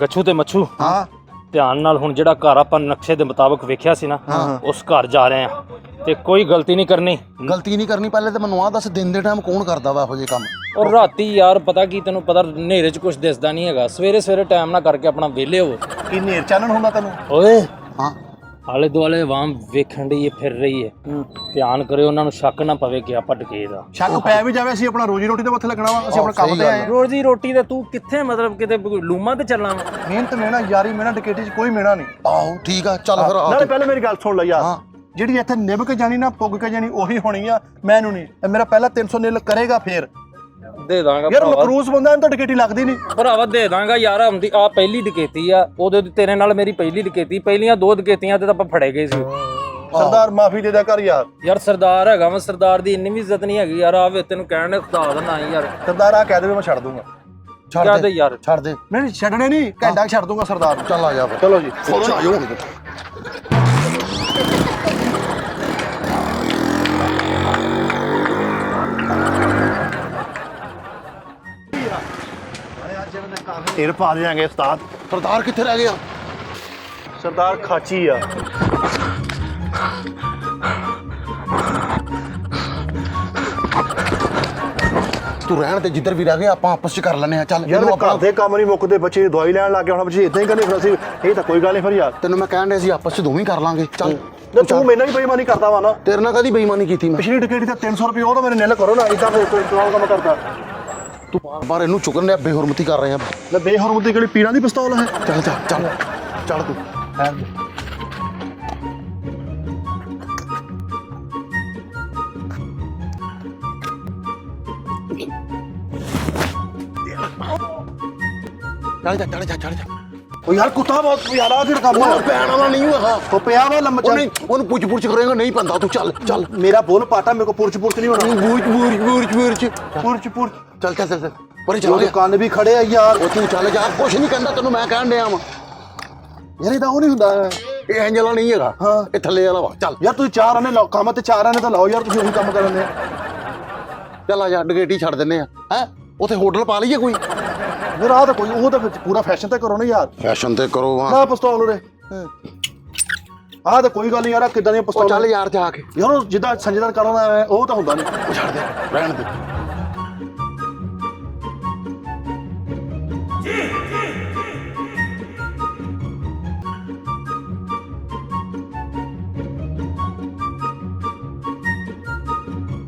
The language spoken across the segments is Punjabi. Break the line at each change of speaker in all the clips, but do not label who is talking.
ਗੱਛੂ ਤੇ ਮੱਛੂ
ਹਾਂ
ਧਿਆਨ ਨਾਲ ਹੁਣ ਜਿਹੜਾ ਘਰ ਆਪਾਂ ਨਕਸ਼ੇ ਦੇ ਮੁਤਾਬਕ ਵੇਖਿਆ ਸੀ ਨਾ ਉਸ ਘਰ ਜਾ ਰਹੇ ਆ ਤੇ ਕੋਈ ਗਲਤੀ ਨਹੀਂ ਕਰਨੀ।
ਗਲਤੀ ਨਹੀਂ ਕਰਨੀ। ਪਹਿਲੇ ਤੇ ਮੈਨੂੰ ਆਹ ਦੱਸ ਦਿਨ ਦੇ ਟਾਈਮ ਕੌਣ ਕਰਦਾ ਵਾ ਇਹੋ ਜਿਹੇ ਕੰਮ?
ਔਰ ਰਾਤੀ ਯਾਰ ਪਤਾ ਕੀ ਤੈਨੂੰ ਪਤਾ ਹਨੇਰੇ 'ਚ ਕੁਝ ਦਿਸਦਾ ਨਹੀਂ ਹੈਗਾ। ਸਵੇਰੇ ਸਵੇਰੇ ਟਾਈਮ ਨਾ ਕਰਕੇ ਆਪਣਾ ਵਿਹਲੇ ਹੋਵੋ।
ਕੀ ਨੇਰ ਚਾਨਣ ਹੁੰਦਾ ਤੈਨੂੰ?
ਓਏ
ਹਾਂ
ਆਲੇ ਦੁਆਲੇ ਆਵਾਮ ਵੇਖਣ ਡਈ ਫਿਰ ਰਹੀ ਹੈ। ਧਿਆਨ ਕਰਿਓ ਉਹਨਾਂ ਨੂੰ ਸ਼ੱਕ ਨਾ ਪਵੇ ਕਿ ਆਪਾਂ ਡਕੈਤ ਆ।
ਸ਼ੱਕ ਪੈ ਵੀ ਜਾਵੇ ਅਸੀਂ ਆਪਣਾ ਰੋਜੀ ਰੋਟੀ ਦੇ ਮੱਥੇ ਲੱਗਣਾ ਵਾ। ਅਸੀਂ ਆਪਣਾ ਕੰਮ ਤੇ ਆਏ।
ਰੋਜ਼ੀ ਰੋਟੀ ਤੇ ਤੂੰ ਕਿੱਥੇ ਮਤਲਬ ਕਿਤੇ ਲੂਮਾ ਤੇ ਚੱਲਣਾ ਵਾ?
ਮਿਹਨਤ ਮੇਣਾ ਯਾਰੀ ਮੇਣਾ ਡਕੈਤੀ 'ਚ ਕੋਈ ਮੇਣਾ ਨਹੀਂ। ਆਹੋ ਠੀਕ ਆ ਚੱਲ ਫਿਰ। ਨਾਲੇ ਪਹਿਲੇ ਮੇਰੀ ਗੱਲ ਸੁਣ ਲੈ ਯਾਰ, ਜਿਹੜੀ ਇੱਥੇ ਨਿਭ ਕੇ ਜਾਣੀ ਨਾ ਪੁੱਗ ਕੇ ਜਾਣੀ ਉਹੀ ਹੋਣੀ ਆ। ਮੈਨੂੰ ਨਹੀਂ, ਮੇਰਾ ਪਹਿਲਾ 300 ਨਿਲ ਕਰੇਗਾ ਫੇਰ
ਦੇ ਦਾਂਗਾ
ਯਾਰ। ਮਕਰੂਸ ਬੰਦਾ ਇਹਨੂੰ ਤਾਂ ਡਕੈਤੀ ਲੱਗਦੀ ਨਹੀਂ
ਭਰਾਵਾ। ਦੇ ਦਾਂਗਾ ਯਾਰ। ਆਉਂਦੀ ਆ ਪਹਿਲੀ ਡਕੈਤੀ ਆ। ਉਹਦੇ ਤੇਰੇ ਨਾਲ ਮੇਰੀ ਪਹਿਲੀ ਡਕੈਤੀ। ਪਹਿਲੀਆਂ 2 ਡਕੈਤੀਆਂ ਤੇ ਤਾਂ ਆਪਾਂ ਫੜੇ ਗਏ ਸੀ।
ਸਰਦਾਰ ਮਾਫੀ ਦੇ ਦਿਆ ਕਰ ਯਾਰ।
ਯਾਰ ਸਰਦਾਰ ਹੈਗਾ ਵਾ, ਸਰਦਾਰ ਦੀ ਇੰਨੀ ਵੀ ਇੱਜ਼ਤ ਨਹੀਂ ਹੈਗੀ ਯਾਰ। ਆ ਵੇ ਤੈਨੂੰ ਕਹਿਣ ਨੇ ਖੁਦਾ ਦਾ ਨਾ ਯਾਰ।
ਸਰਦਾਰ ਆ ਕਹਿ ਦੇਵੇ ਮੈਂ ਛੱਡ ਦੂੰਗਾ।
ਛੱਡ ਦੇ ਯਾਰ।
ਛੱਡ ਦੇ। ਨਹੀਂ ਛੱਡਣੇ ਨਹੀਂ, ਘੰਟਾ ਛੱਡ ਦੂੰਗਾ ਸਰਦਾਰ। ਚੱਲ ਆ ਜਾ ਫਿਰ। ਚਲੋ ਜੀ ਫੌਰਨ ਆ ਜਾਓ ਹੁਣ। ਢੇਰ ਪਾ ਦੇਾਂਗੇ ਉਸਤਾਦ। ਸਰਦਾਰ ਕਿੱਥੇ ਰਹਿ ਗਿਆ? ਸਰਦਾਰ ਖਾਚੀ ਆ। ਤੂੰ ਰਹਿਣ ਤੇ ਜਿੱਧਰ ਵੀ ਰਹਿ ਗਏ ਆਪਾਂ ਆਪਸ ਚ ਕਰ ਲੈਨੇ ਆ। ਚੱਲ
ਯਾਰ ਘਰ ਦੇ ਕੰਮ ਨਹੀਂ ਮੁੱਕਦੇ। ਬੱਚੇ ਦਵਾਈ ਲੈਣ ਲੱਗ ਗਏ ਹੁਣ। ਬੱਚੇ ਇਦਾਂ ਹੀ ਕਰਨੇ ਫਿਰ ਅਸੀਂ। ਇਹ ਤਾਂ ਕੋਈ ਗੱਲ ਨਹੀਂ ਫਿਰ ਯਾਰ।
ਤੈਨੂੰ ਮੈਂ ਕਹਿਣ ਡਿਆ ਸੀ ਆਪਸ ਚ ਦੋਵੇਂ ਕਰ ਲਾਂਗੇ। ਚੱਲ
ਤੂੰ ਮੈਨੂੰ ਹੀ ਬੇਈਮਾਨੀ ਕਰਦਾ ਵਾ ਨਾ।
ਤੇਰੇ ਨਾਲ ਕਦੀ ਬੇਈਮਾਨੀ ਕੀਤੀ ਮੈਂ?
ਪਿਛਲੀ ਟਿਕਟ ਤੇ 300 ਰੁਪਏ ਉਹ ਤਾਂ ਮੇਰੇ ਨਿਲ ਕਰੋ ਨਾ। ਇਦਾਂ ਕੋਈ ਕੰਮ ਕਰਦਾ
ਤੂੰ ਬਾਰ ਇਹਨੂੰ ਚੁੱਕਣ ਡਿਆ, ਬੇਹੁਰਮਤੀ ਕਰ ਰਹੇ ਆ।
ਲੈ ਬੇਹਰਮਤੀ ਕਿਹੜੀ ਪੀਰਾਂ ਦੀ ਪਿਸਤੌਲ ਹੈ?
ਚੱਲ ਚੱਲ ਚੱਲ ਚੱਲ ਤੂੰ ਚੱਲ ਜਾ ਚੱਲ ਜਾ ਚੱਲ ਜਾ।
ਉਹ ਯਾਰ ਕੁੱਤਾ ਬਹੁਤ ਯਾਰ ਆ ਕਿਹੜਾ ਕੰਮ ਆ?
ਪੈਣ ਵਾਲਾ ਨਹੀਂ ਹੈਗਾ।
ਉਹ ਪਿਆ ਵਾ ਲੰਮਾ
ਨਹੀਂ ਉਹਨੂੰ ਪੁੱਛ ਪੁੱਛ ਕਰੇਗਾ ਨਹੀਂ ਪੈਂਦਾ। ਤੂੰ ਚੱਲ ਚੱਲ।
ਮੇਰਾ ਬੋਲ ਪਾਟਾ ਮੇਰੇ ਕੋ ਪੁਰਚ ਨਹੀਂ ਹੋਣਾ।
ਬੂਚ ਬੂਚ ਬੂਚ ਬੂਚ
ਪੁਰਚ
ਚੱਲ ਚੱਲ ਚੱਲ ਪਰੇ
ਉਹ
ਚੱਲ।
ਦੁਕਾਨ ਵੀ ਖੜੇ ਆ ਯਾਰ।
ਉਹ ਤੂੰ ਚੱਲ ਜਾ। ਕੁਛ ਨਹੀਂ ਕਹਿੰਦਾ ਤੈਨੂੰ ਮੈਂ ਕਹਿਣ ਡਿਆ ਵਾ।
ਯਾਰ ਇਹਦਾ ਉਹ ਨਹੀਂ ਹੁੰਦਾ
ਇਹ ਇੰਜ ਵਾਲਾ ਨਹੀਂ ਹੈਗਾ।
ਹਾਂ
ਇਹ ਥੱਲੇ ਵਾਲਾ ਵਾ। ਚੱਲ
ਯਾਰ ਤੁਸੀਂ 4 ਆਨੇ ਲਾਓ ਕੰਮ ਤੇ 4 ਆਨੇ ਤਾਂ ਲਾਓ ਯਾਰ। ਤੁਸੀਂ ਉਹੀ ਕੰਮ ਕਰਨ ਦੇ।
ਚੱਲ ਆ ਜਾ ਡਗੇਟੀ ਛੱਡ ਦਿੰਨੇ ਆ। ਹੈ ਉੱਥੇ ਹੋਟਲ ਪਾ ਲਈਏ ਕੋਈ?
ਯਾਰ ਆ ਤਾਂ ਕੋਈ ਉਹ ਤਾਂ ਪੂਰਾ ਫੈਸ਼ਨ ਤੇ ਕਰੋ ਨਾ ਯਾਰ।
ਫੈਸ਼ਨ ਤੇ ਕਰੋ ਵਾ।
ਨਾ ਪਿਸਤੌਲ ਉਰੇ ਆਹ ਤਾਂ ਕੋਈ ਗੱਲ ਨਹੀਂ ਯਾਰ। ਕਿੱਦਾਂ ਦੀਆਂ ਪਿਸਤੌਲ?
ਚੱਲ ਯਾਰ ਜਾ ਕੇ।
ਯਾਰ ਉਹ ਜਿੱਦਾਂ ਸੰਜੇਦਾਰ ਕਰਨਾ ਉਹ ਤਾਂ ਹੁੰਦਾ ਨਹੀਂ।
ਛੱਡ ਦੇ ਰਹਿਣ ਦੇ।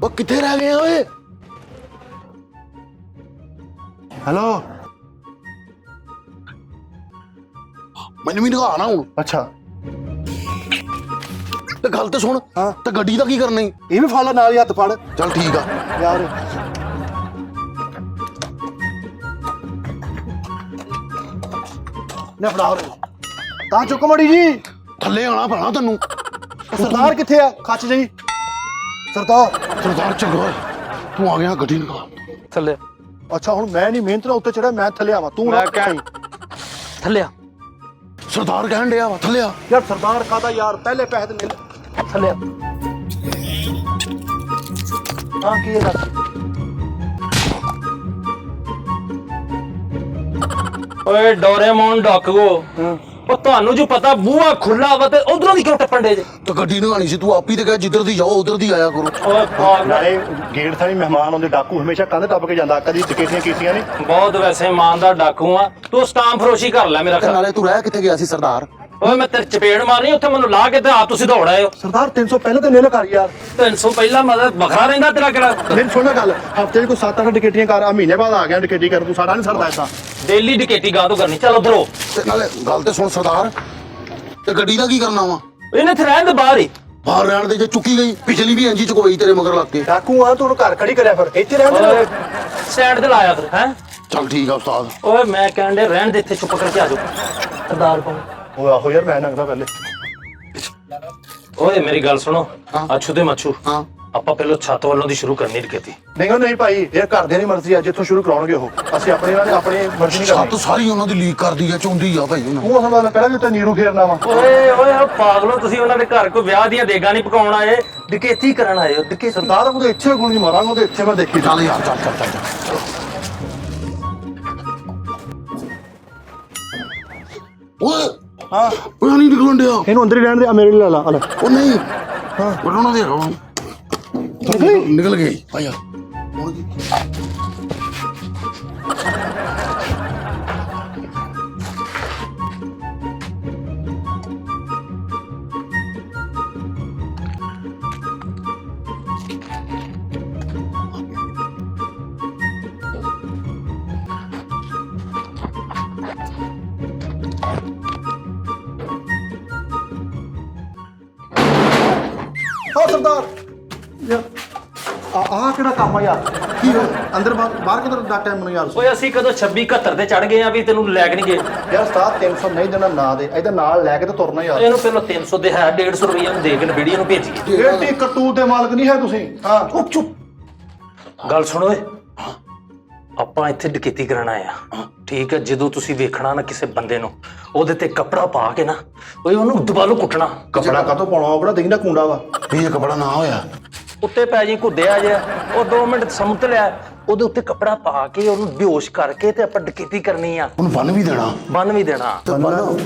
ਉਹ ਕਿੱਥੇ ਰਹਿ ਗਏ ਓਏ?
ਹੈਲੋ
ਮੈਨੂੰ ਵੀ ਦਿਖਾ ਨਾ ਹੁਣ।
ਅੱਛਾ
ਤੇ ਗੱਲ ਤੇ ਸੁਣ।
ਹਾਂ
ਤੇ ਗੱਡੀ ਦਾ ਕੀ ਕਰਨਾ ਈ?
ਇਹ ਵੀ ਫਾਲਾ ਨਾਲ ਹੀ ਹੱਥ ਫੜ
ਚੱਲ ਠੀਕ ਆ
ਯਾਰ। ਨਾ ਫੜਾ ਉਰੇ। ਤਾਂ ਚੁੱਕ ਮੜੀ ਜੀ।
ਥੱਲੇ ਆਣਾ ਪੈਣਾ ਤੈਨੂੰ।
ਸਰਦਾਰ ਕਿੱਥੇ ਆ? ਖੱਚ ਜਾਈ ਸਰਦਾਰ।
ਸਰਦਾਰ ਚੰਗਾ ਹੋਇਆ ਤੂੰ ਆ ਗਿਆ। ਗੱਡੀ ਨਿਕਾਲ
ਥੱਲੇ।
ਅੱਛਾ ਹੁਣ ਮੈਂ ਨਹੀਂ ਮਿਹਨਤ ਨਾਲ ਉੱਤੇ ਚੜਿਆ। ਮੈਂ ਥੱਲੇ ਆਵਾਂ ਤੂੰ ਨਾ
ਥੱਲੇ ਆ।
ਸਰਦਾਰ ਕਹਿਣ ਡਿਆ ਵਾ ਥੱਲੇ ਆ।
ਯਾਰ ਸਰਦਾਰ ਕਾਦਾ ਯਾਰ? ਪਹਿਲੇ ਪੈਸੇ ਤੇ ਮਿਲ ਥੱਲੇ ਆ। ਹਾਂ ਕੀ ਹੈ ਦੱਸ?
ਓਏ ਡੋਰੇਮੋਨ ਡਾਕੂਓ। ਉਹ ਤੁਹਾਨੂੰ ਜੋ ਪਤਾ ਬੂਹਾ ਖੁੱਲਾ ਵਾ ਤੇ ਉਧਰੋਂ ਦੀ ਕਿਉਂ ਟੱਪਣ ਡੇ ਜੇ?
ਤਾਂ ਗੱਡੀ ਨਿਕਾਣੀ ਸੀ। ਤੂੰ ਆਪ ਹੀ ਤੇ ਕਹਿ ਜਿੱਧਰ ਦੀ ਜਾਓ ਉਧਰ ਦੀ ਆਇਆ ਕਰੋ।
ਓਏ ਪਾਗਲ।
ਨਾਲੇ ਗੇਟ ਥਾਣੀ ਮਹਿਮਾਨ ਆਉਂਦੇ ਡਾਕੂ ਹਮੇਸ਼ਾ ਕੰਧ ਟੱਪ ਕੇ ਜਾਂਦਾ। ਕਦੀ ਡਕੈਤੀਆਂ ਕੀਤੀਆਂ ਨੇ?
ਬਹੁਤ ਵੈਸੇ ਇਮਾਨਦਾਰ ਡਾਕੂ ਆ ਤੂੰ। ਸਟਾਮ ਫਰੋਸ਼ੀ ਕਰ ਲੈ ਮੇਰਾ
ਤੇ
ਖਿਆਲ।
ਨਾਲੇ ਤੂੰ ਰਹਿ ਕਿੱਥੇ ਗਿਆ ਸੀ ਸਰਦਾਰ?
ਓਏ ਮੈਂ ਤੇਰੇ ਚਪੇੜ ਮਾਰਨੀ ਉੱਥੇ ਮੈਨੂੰ ਲਾ ਕੇ ਤੇ ਆ ਤੁਸੀਂ ਦੌੜ ਆਏ ਹੋ।
ਸਰਦਾਰ 300 ਪਹਿਲਾਂ ਤੇ ਨਿਲ ਕਰ ਯਾਰ।
300 ਪਹਿਲਾਂ ਮਤਲਬ ਵੱਖਰਾ ਰਹਿੰਦਾ ਤੇਰਾ ਕਿਹੜਾ?
ਮੇਰੀ ਸੁਣ ਲੈ ਗੱਲ। ਹਫਤੇ 'ਚ ਕੋਈ 7-8 ਡਕੈਤੀਆਂ ਕਰ। ਆ ਮਹੀਨੇ ਬਾਅਦ ਆ ਗਿਆ ਡਕੈਤੀ ਕਰ। ਤੂੰ ਸਾਡਾ ਨਹੀਂ ਸਰਦਾ ਏਦਾਂ।
ਡੇਲੀ ਡਕੈਤੀ ਗਾਹ ਤੋਂ ਕਰਨੀ। ਚੱਲ ਉਧਰੋਂ।
ਤੇ ਨਾਲੇ ਗੱਲ ਤੇ ਸੁਣ ਸਰਦਾਰ। ਤੇ ਗੱਡੀ ਦਾ ਕੀ ਕਰਨਾ ਵਾ?
ਇਹਨੇ ਇੱਥੇ ਰਹਿਣ ਦੇ ਬਾਹਰ ਹੀ।
ਬਾਹਰ ਰਹਿਣ ਦੇ ਜੇ ਚੁੱਕੀ ਗਈ। ਪਿਛਲੀ ਵੀ ਇੰਜੀ ਚੁਕਵਾਈ ਤੇਰੇ ਮਗਰ ਲੱਗ ਕੇ।
ਡਾਕੂ ਆ ਤੂੰ ਘਰ ਖੜੀ ਕਰਿਆ ਫਿਰ ਇੱਥੇ ਰਹਿਣ
ਓਏ
ਦੇ।
ਸਟੈਂਡ ਤੇ ਲਾਇਆ ਫਿਰ। ਹੈ
ਚੱਲ ਠੀਕ ਆ ਉਸਤਾਦ।
ਓਏ ਮੈਂ ਕਹਿਣ ਦੇ ਰਹਿਣ ਦੇ ਇੱਥੇ ਚੁੱਪ ਕਰਕੇ ਆ ਜਾਓ। ਸਰਦਾਰ ਕੋਲ।
ਉਹ ਆਹੋ ਯਾਰ ਮੈਂ ਨੰਗਦਾ ਪਹਿਲੇ।
ਓਏ ਮੇਰੀ ਗੱਲ ਸੁਣੋ। ਅੱਛੂ ਤੇ ਮੱਛੂ
ਹਾਂ
ਆਪਾਂ ਪਹਿਲਾਂ ਛੱਤ ਵੱਲੋਂ ਦੀ ਸ਼ੁਰੂ ਕਰਨੀ ਡਕੈਤੀ।
ਨਹੀਂ ਭਾਈ ਇਹ ਘਰਦਿਆਂ ਦੀ ਮਰਜ਼ੀ ਆ। ਜਿੱਥੋਂ ਸ਼ੁਰੂ ਕਰਾਉਣਗੇ ਉਹ। ਅਸੀਂ ਆਪਣੀ ਮਰਜ਼ੀ ਨਹੀਂ
ਛੱਤ
ਕਰਨੀ।
ਸਾਰੀ ਉਹਨਾਂ ਦੀ ਲੀਕ ਕਰਦੀ ਆ। ਚੁੰਦੀ ਆ ਭਾਈ ਉਹਨਾਂ।
ਤੂੰ ਅਸਾਂ ਪਹਿਲਾਂ ਵੀ ਉੱਤੇ ਨੀਰੂ ਫੇਰਨਾ ਵਾ।
ਓਏ ਓਏ ਪਾਗਲੋ ਤੁਸੀਂ ਉਹਨਾਂ ਦੇ ਘਰ ਕੋਈ ਵਿਆਹ ਦੀਆਂ ਦੇਗਾਂ ਨਹੀਂ ਪਕਾਉਣ ਆਏ। ਡਕੈਤੀ ਕਰਨ ਆਏ ਹੋ। ਡਕੈਤੀ।
ਸਰਦਾਰ ਉਹਦੇ ਇੱਥੇ ਗੁੰਜੀ ਮਾਰਾਂਗੇ। ਉਹਦੇ ਇੱਥੇ ਮੈਂ ਦੇਖੀ।
ਚੱਲ ਯਾਰ ਚੱਲ ਚੱਲ ਚੱਲ।
ਓਏ
ਹਾਂ
ਉਹ ਨਹੀਂ ਨਿਕਲਣ ਡਿਆ।
ਇਹਨੂੰ ਅੰਦਰ ਹੀ ਰਹਿਣ ਦੇ, ਆ ਮੇਰੇ ਲਈ ਲੈ ਲਾ ਆ ਲੈ।
ਉਹ ਨਹੀਂ ਉਹਨਾਂ ਦੇ ਹੈਗਾ ਨਿਕਲ ਗਏ ਆ ਯਾਰ ਹੁਣ ਕੀ
ਓ ਸਰਦਾਰ ਆ ਕਿਹੜਾ ਕੰਮ ਆ ਯਾਰ? ਕੀ ਅੰਦਰ ਬਾਹਰ ਕਿਧਰ ਦਾ ਟਾਈਮ ਮੈਨੂੰ ਯਾਰ?
ਓਏ ਅਸੀਂ ਕਦੋਂ 26 71 ਤੇ ਚੜ ਗਏ ਆ ਵੀ ਤੈਨੂੰ ਲੈ ਕੇ ਨਹੀਂ ਗਏ।
ਯਾਰ ਉਸਤਾਦ 300 ਨਹੀਂ ਦੇਣਾ ਨਾ ਦੇ, ਇਹਦਾ ਨਾਲ ਲੈ ਕੇ ਤੇ ਤੁਰਨਾ ਯਾਰ।
ਇਹਨੂੰ ਪਹਿਲਾਂ 300 ਦੇ ਹੈ 150 ਰੁਪਏ ਨੂੰ ਦੇ ਕੇ ਵੀਡੀਓ ਨੂੰ ਭੇਜੀਏ।
ਬੇਟੀ ਕਰਤੂਤ ਦੇ ਮਾਲਕ ਨਹੀਂ ਹੈ ਤੁਸੀਂ। ਹਾਂ
ਚੁੱਪ ਚੁੱਪ ਗੱਲ ਸੁਣੋ ਓਏ, ਆਪਾਂ ਇੱਥੇ ਡਕੈਤੀ ਕਰਨ ਆਏ ਆ ਠੀਕ ਹੈ। ਜਦੋਂ ਤੁਸੀਂ ਵੇਖਣਾ ਨਾ ਕਿਸੇ ਬੰਦੇ ਨੂੰ ਉਹਦੇ ਤੇ ਕੱਪੜਾ ਪਾ ਕੇ ਨਾ ਓਏ ਉਹਨੂੰ ਦੁਬਾਰਾ ਕੁੱਟਣਾ।
ਕੱਪੜਾ ਕਾਹਤੋਂ ਪਾਉਣਾ? ਉਹ ਕਿਹੜਾ ਦਿਖਦਾ ਕੁੰਡਾ ਵਾ?
ਇਹ ਕਪੜਾ ਨਾ ਹੋਇਆ
ਉੱਤੇ ਪੈ ਜੀ ਘੁੱਦਿਆ ਜਿਹਾ, ਉਹ 2 ਮਿੰਟ ਸਮਝ ਲਿਆ, ਉਹਦੇ ਉੱਤੇ ਕੱਪੜਾ ਪਾ ਕੇ ਉਹਨੂੰ ਬੇਹੋਸ਼ ਕਰਕੇ ਤੇ ਆਪਾਂ ਡਕੈਤੀ ਕਰਨੀ ਆ।
ਉਹਨੂੰ ਬੰਨ ਵੀ ਦੇਣਾ।
ਬੰਨ ਵੀ ਦੇਣਾ।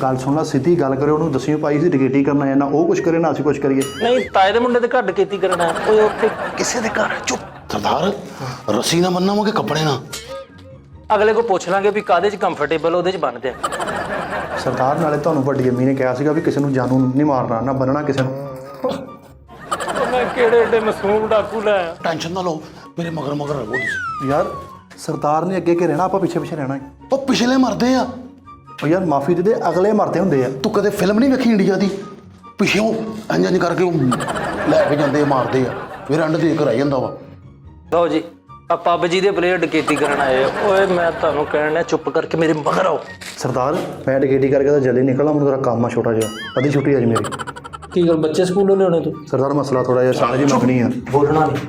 ਗੱਲ ਸੁਣ ਲਾ, ਸਿੱਧੀ ਗੱਲ ਕਰੇ, ਉਹਨੂੰ ਦਸਵੀਂ ਪਾਈ ਸੀ ਡਿਗੇਟੀ ਕਰਨਾ ਹੈ ਨਾ, ਉਹ ਕੁਝ ਕਰੇ ਨਾ ਅਸੀਂ ਕੁਝ ਕਰੀਏ।
ਨਹੀਂ ਤਾਏ ਦੇ ਮੁੰਡੇ ਦੇ ਘਰ ਡਕੈਤੀ ਕਰਨਾ ਹੈ। ਓਏ ਉੱਥੇ ਕਿਸੇ ਦੇ ਘਰ ਚੁੱਪ
ਸਰਦਾਰ ਰੱਸੀ ਨਾ ਬੰਨਾਂਗੇ ਕੱਪੜੇ ਨਾ।
ਅਗਲੇ ਕੋ ਪੁੱਛ ਲਾਂਗੇ ਵੀ ਕਾਦੇ ਚ ਕੰਫਰਟੇਬਲ ਉਹਦੇ ਚ ਬੰਨਦੇ ਆ।
ਸਰਦਾਰ ਨਾਲੇ ਤੁਹਾਨੂੰ ਵੱਡੀ ਅੰਮੀ ਨੇ ਕਿਹਾ ਸੀਗਾ ਵੀ ਕਿਸੇ ਨੂੰ ਜਾਨੂ ਨਹੀਂ ਮਾਰਨਾ, ਨਾ ਬੰਨਣਾ ਕਿਸੇ ਨੂੰ।
ਮੈਂ ਕਿਹੜੇ ਏਡੇ ਮਾਸੂਮ ਡਾਕੂ ਲੈ ਆਇਆ।
ਟੈਨਸ਼ਨ ਨਾ ਲਓ, ਮੇਰੇ ਮਗਰ ਮਗਰ ਰਹੋ ਤੁਸੀਂ।
ਯਾਰ ਸਰਦਾਰ ਨੇ ਅੱਗੇ ਰਹਿਣਾ, ਆਪਾਂ ਪਿੱਛੇ ਪਿੱਛੇ ਰਹਿਣਾ।
ਉਹ ਪਿਛਲੇ ਮਰਦੇ ਆ।
ਉਹ ਯਾਰ ਮਾਫੀ ਦੇ ਦੇ, ਅਗਲੇ ਮਰਦੇ ਹੁੰਦੇ ਆ।
ਤੂੰ ਕਦੇ ਫਿਲਮ ਨਹੀਂ ਵੇਖੀ ਇੰਡੀਆ ਦੀ? ਪਿਛਿਓਂ ਇੰਜ ਕਰਕੇ ਉਹ ਲੈ ਕੇ ਜਾਂਦੇ ਮਾਰਦੇ ਆ, ਫਿਰ ਐਂਡ ਦੇ ਕੇ ਰਹਿ ਜਾਂਦਾ ਵਾ।
ਲਓ ਜੀ ਆ ਪੱਬ ਜੀ ਦੇ ਪਲੇਅਰ ਡਕੈਤੀ ਕਰਨ ਆਏ ਆ। ਓਏ ਮੈਂ ਤੁਹਾਨੂੰ ਕਹਿਣਾ ਚੁੱਪ ਕਰਕੇ ਮੇਰੇ ਮਗਰ ਆਓ।
ਸਰਦਾਰ ਮੈਂ ਡਿਗੇਟੀ ਕਰਕੇ ਤਾਂ ਜਲਦੀ ਨਿਕਲਣਾ, ਮੈਨੂੰ ਤੇਰਾ ਕੰਮ ਆ ਛੋਟਾ ਜਿਹਾ, ਅੱਧੀ ਛੁੱਟੀ ਅੱਜ ਮੇਰੀ।
ਕੀ ਗੱਲ ਬੱਚੇ ਸਕੂਲੋਂ ਲਿਆਉਣੇ ਤੂੰ?
ਸਰਦਾਰ ਮਸਲਾ ਥੋੜਾ ਜਿਹਾ ਸਾਰਾ ਜੀ ਮੰਗਣੀ ਆ।
ਬੋਲਣਾ ਨਹੀਂ।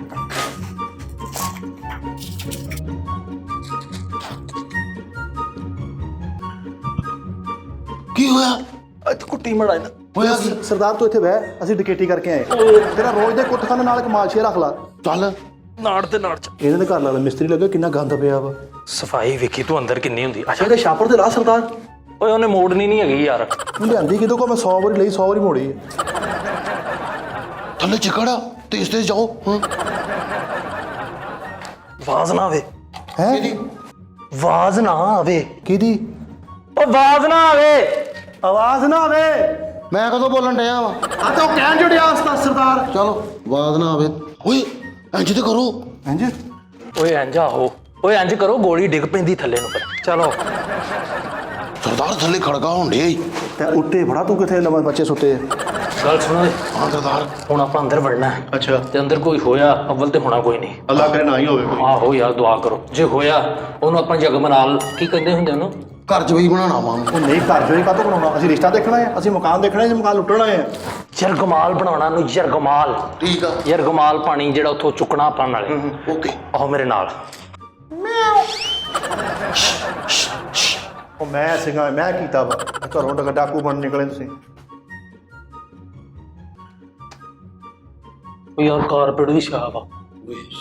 ਕੀ ਹੋਇਆ?
ਇੱਥੇ ਕੁੱਟੀ ਮੜਾ ਨਾ।
ਹੋਇਆ ਕੀ?
ਸਰਦਾਰ ਤੂੰ ਇੱਥੇ ਬਹਿ, ਅਸੀਂ ਡਿਕੇਟੀ ਕਰਕੇ ਆਏ। ਤੇਰਾ ਰੋਜ਼ ਦੇ ਕੁੱਤਖਾਨੇ ਨਾਲ ਕਮਾਲ ਸ਼ੇਰ ਰੱਖ ਲਾ।
ਚੱਲ
ਨਾੜ ਤੇ ਨਾੜ ਚ
ਇਹਨਾਂ ਦੇ ਘਰ ਲਾ ਮਿਸਤਰੀ ਲੱਗਾ, ਕਿੰਨਾ ਗੰਦ ਪਿਆ ਵਾ।
ਸਫਾਈ ਵੇਖੀ ਤੂੰ ਅੰਦਰ ਕਿੰਨੀ ਹੁੰਦੀ। ਅੱਛਾ
ਇਹਦੇ ਛਾਪਰ ਤੇ ਲਾ ਸਰਦਾਰ।
ਓਏ ਉਹਨੇ ਮੋੜਨੀ ਨਹੀਂ ਹੈਗੀ ਯਾਰ।
ਤੂੰ ਲਿਆਂਦੀ ਕਿਦੋਂ ਕੋ? ਮੈਂ 100 ਵਾਰੀ ਲਈ, 100 ਵਾਰੀ ਮੋੜੀ।
ਥੱਲੇ ਚਿਕੜਾ ਤੇਜ਼ ਤੇਜ਼ ਜਾਓ। ਹਾਂ
ਆਵਾਜ਼ ਨਾ ਆਵੇ।
ਹੈ
ਆਵਾਜ਼ ਨਾ ਆਵੇ।
ਕਿਹਦੀ
ਓ ਆਵਾਜ਼ ਨਾ ਆਵੇ।
ਆਵਾਜ਼ ਨਾ ਆਵੇ?
ਮੈਂ ਕਦੋਂ ਬੋਲਣ ਡਿਆ ਵਾ?
ਆ ਤਾਂ ਉਹ ਕਹਿਣ ਜੁੜਿਆ ਉਸਤਾਦ ਸਰਦਾਰ।
ਚਲੋ ਆਵਾਜ਼ ਨਾ ਆਵੇ। ਓਏ ਇੰਜ ਤੇ ਕਰੋ।
ਹਾਂਜੀ
ਓਏ ਇੰਜ ਆਹੋ। ਓਏ ਇੰਜ ਕਰੋ, ਗੋਲੀ ਡਿੱਗ ਪੈਂਦੀ ਥੱਲੇ ਨੂੰ। ਚਲੋ
ਸਰਦਾਰ ਥੱਲੇ ਖੜਕਾ ਹੋਣ ਡਿਆ ਈ।
ਤੇ ਉੱਤੇ ਫੜਾ, ਤੂੰ ਕਿੱਥੇ? ਨਵੇਂ ਬੱਚੇ ਸੁੱਤੇ ਆ।
ਗੱਲ ਸੁਣੋ,
ਹਾਂ ਸਰਦਾਰ।
ਹੁਣ ਆਪਾਂ ਅੰਦਰ ਵੜਨਾ ਹੈ
ਅੱਛਾ
ਤੇ ਅੰਦਰ ਕੋਈ ਹੋਇਆ ਅਵਲ ਤੇ ਹੋਣਾ ਕੋਈ ਨਹੀਂ।
ਅੱਲਾ ਕਰੇ ਨਾ ਹੀ ਹੋਵੇ ਕੋਈ।
ਆਹੋ ਯਾਰ ਦੁਆ ਕਰੋ, ਜੇ ਹੋਇਆ ਉਹਨੂੰ ਆਪਾਂ ਜਗਮਨਾਲ ਕੀ ਕਹਿੰਦੇ ਹੁੰਦੇ ਉਹਨੂੰ?
ਘਰ ਚ ਵੀ ਬਣਾਉਣਾ ਵਾ।
ਉਹ ਨਹੀਂ, ਘਰ ਚੋਂ ਹੀ ਕਾਹਤੋਂ ਬਣਾਉਣਾ? ਅਸੀਂ ਰਿਸ਼ਤਾ ਦੇਖਣਾ ਹੈ, ਅਸੀਂ ਮਕਾਨ ਦੇਖਣਾ ਹੈ, ਅਸੀਂ ਮਕਾਨ ਲੁੱਟਣਾ ਹੈ।
ਜਰਗਮਾਲ ਬਣਾਉਣਾ ਨੂੰ, ਜਰਗਮਾਲ।
ਠੀਕ ਆ
ਜਰਗਮਾਲ ਪਾਣੀ ਜਿਹੜਾ ਉੱਥੋਂ ਚੁੱਕਣਾ ਆਪਾਂ ਨਾਲੇ।
ਓਕੇ।
ਆਹੋ ਮੇਰੇ ਨਾਲ।
ਉਹ ਮੈਂ ਸੀਗਾ, ਮੈਂ ਕੀਤਾ ਵਾ। ਘਰੋਂ ਡਾਕੂ ਬਣ ਨਿਕਲੇ ਤੁਸੀਂ।
ਉਹ ਯਾਰ ਕਾਰਪੇਟ ਵੀ ਛਾਪ ਆ।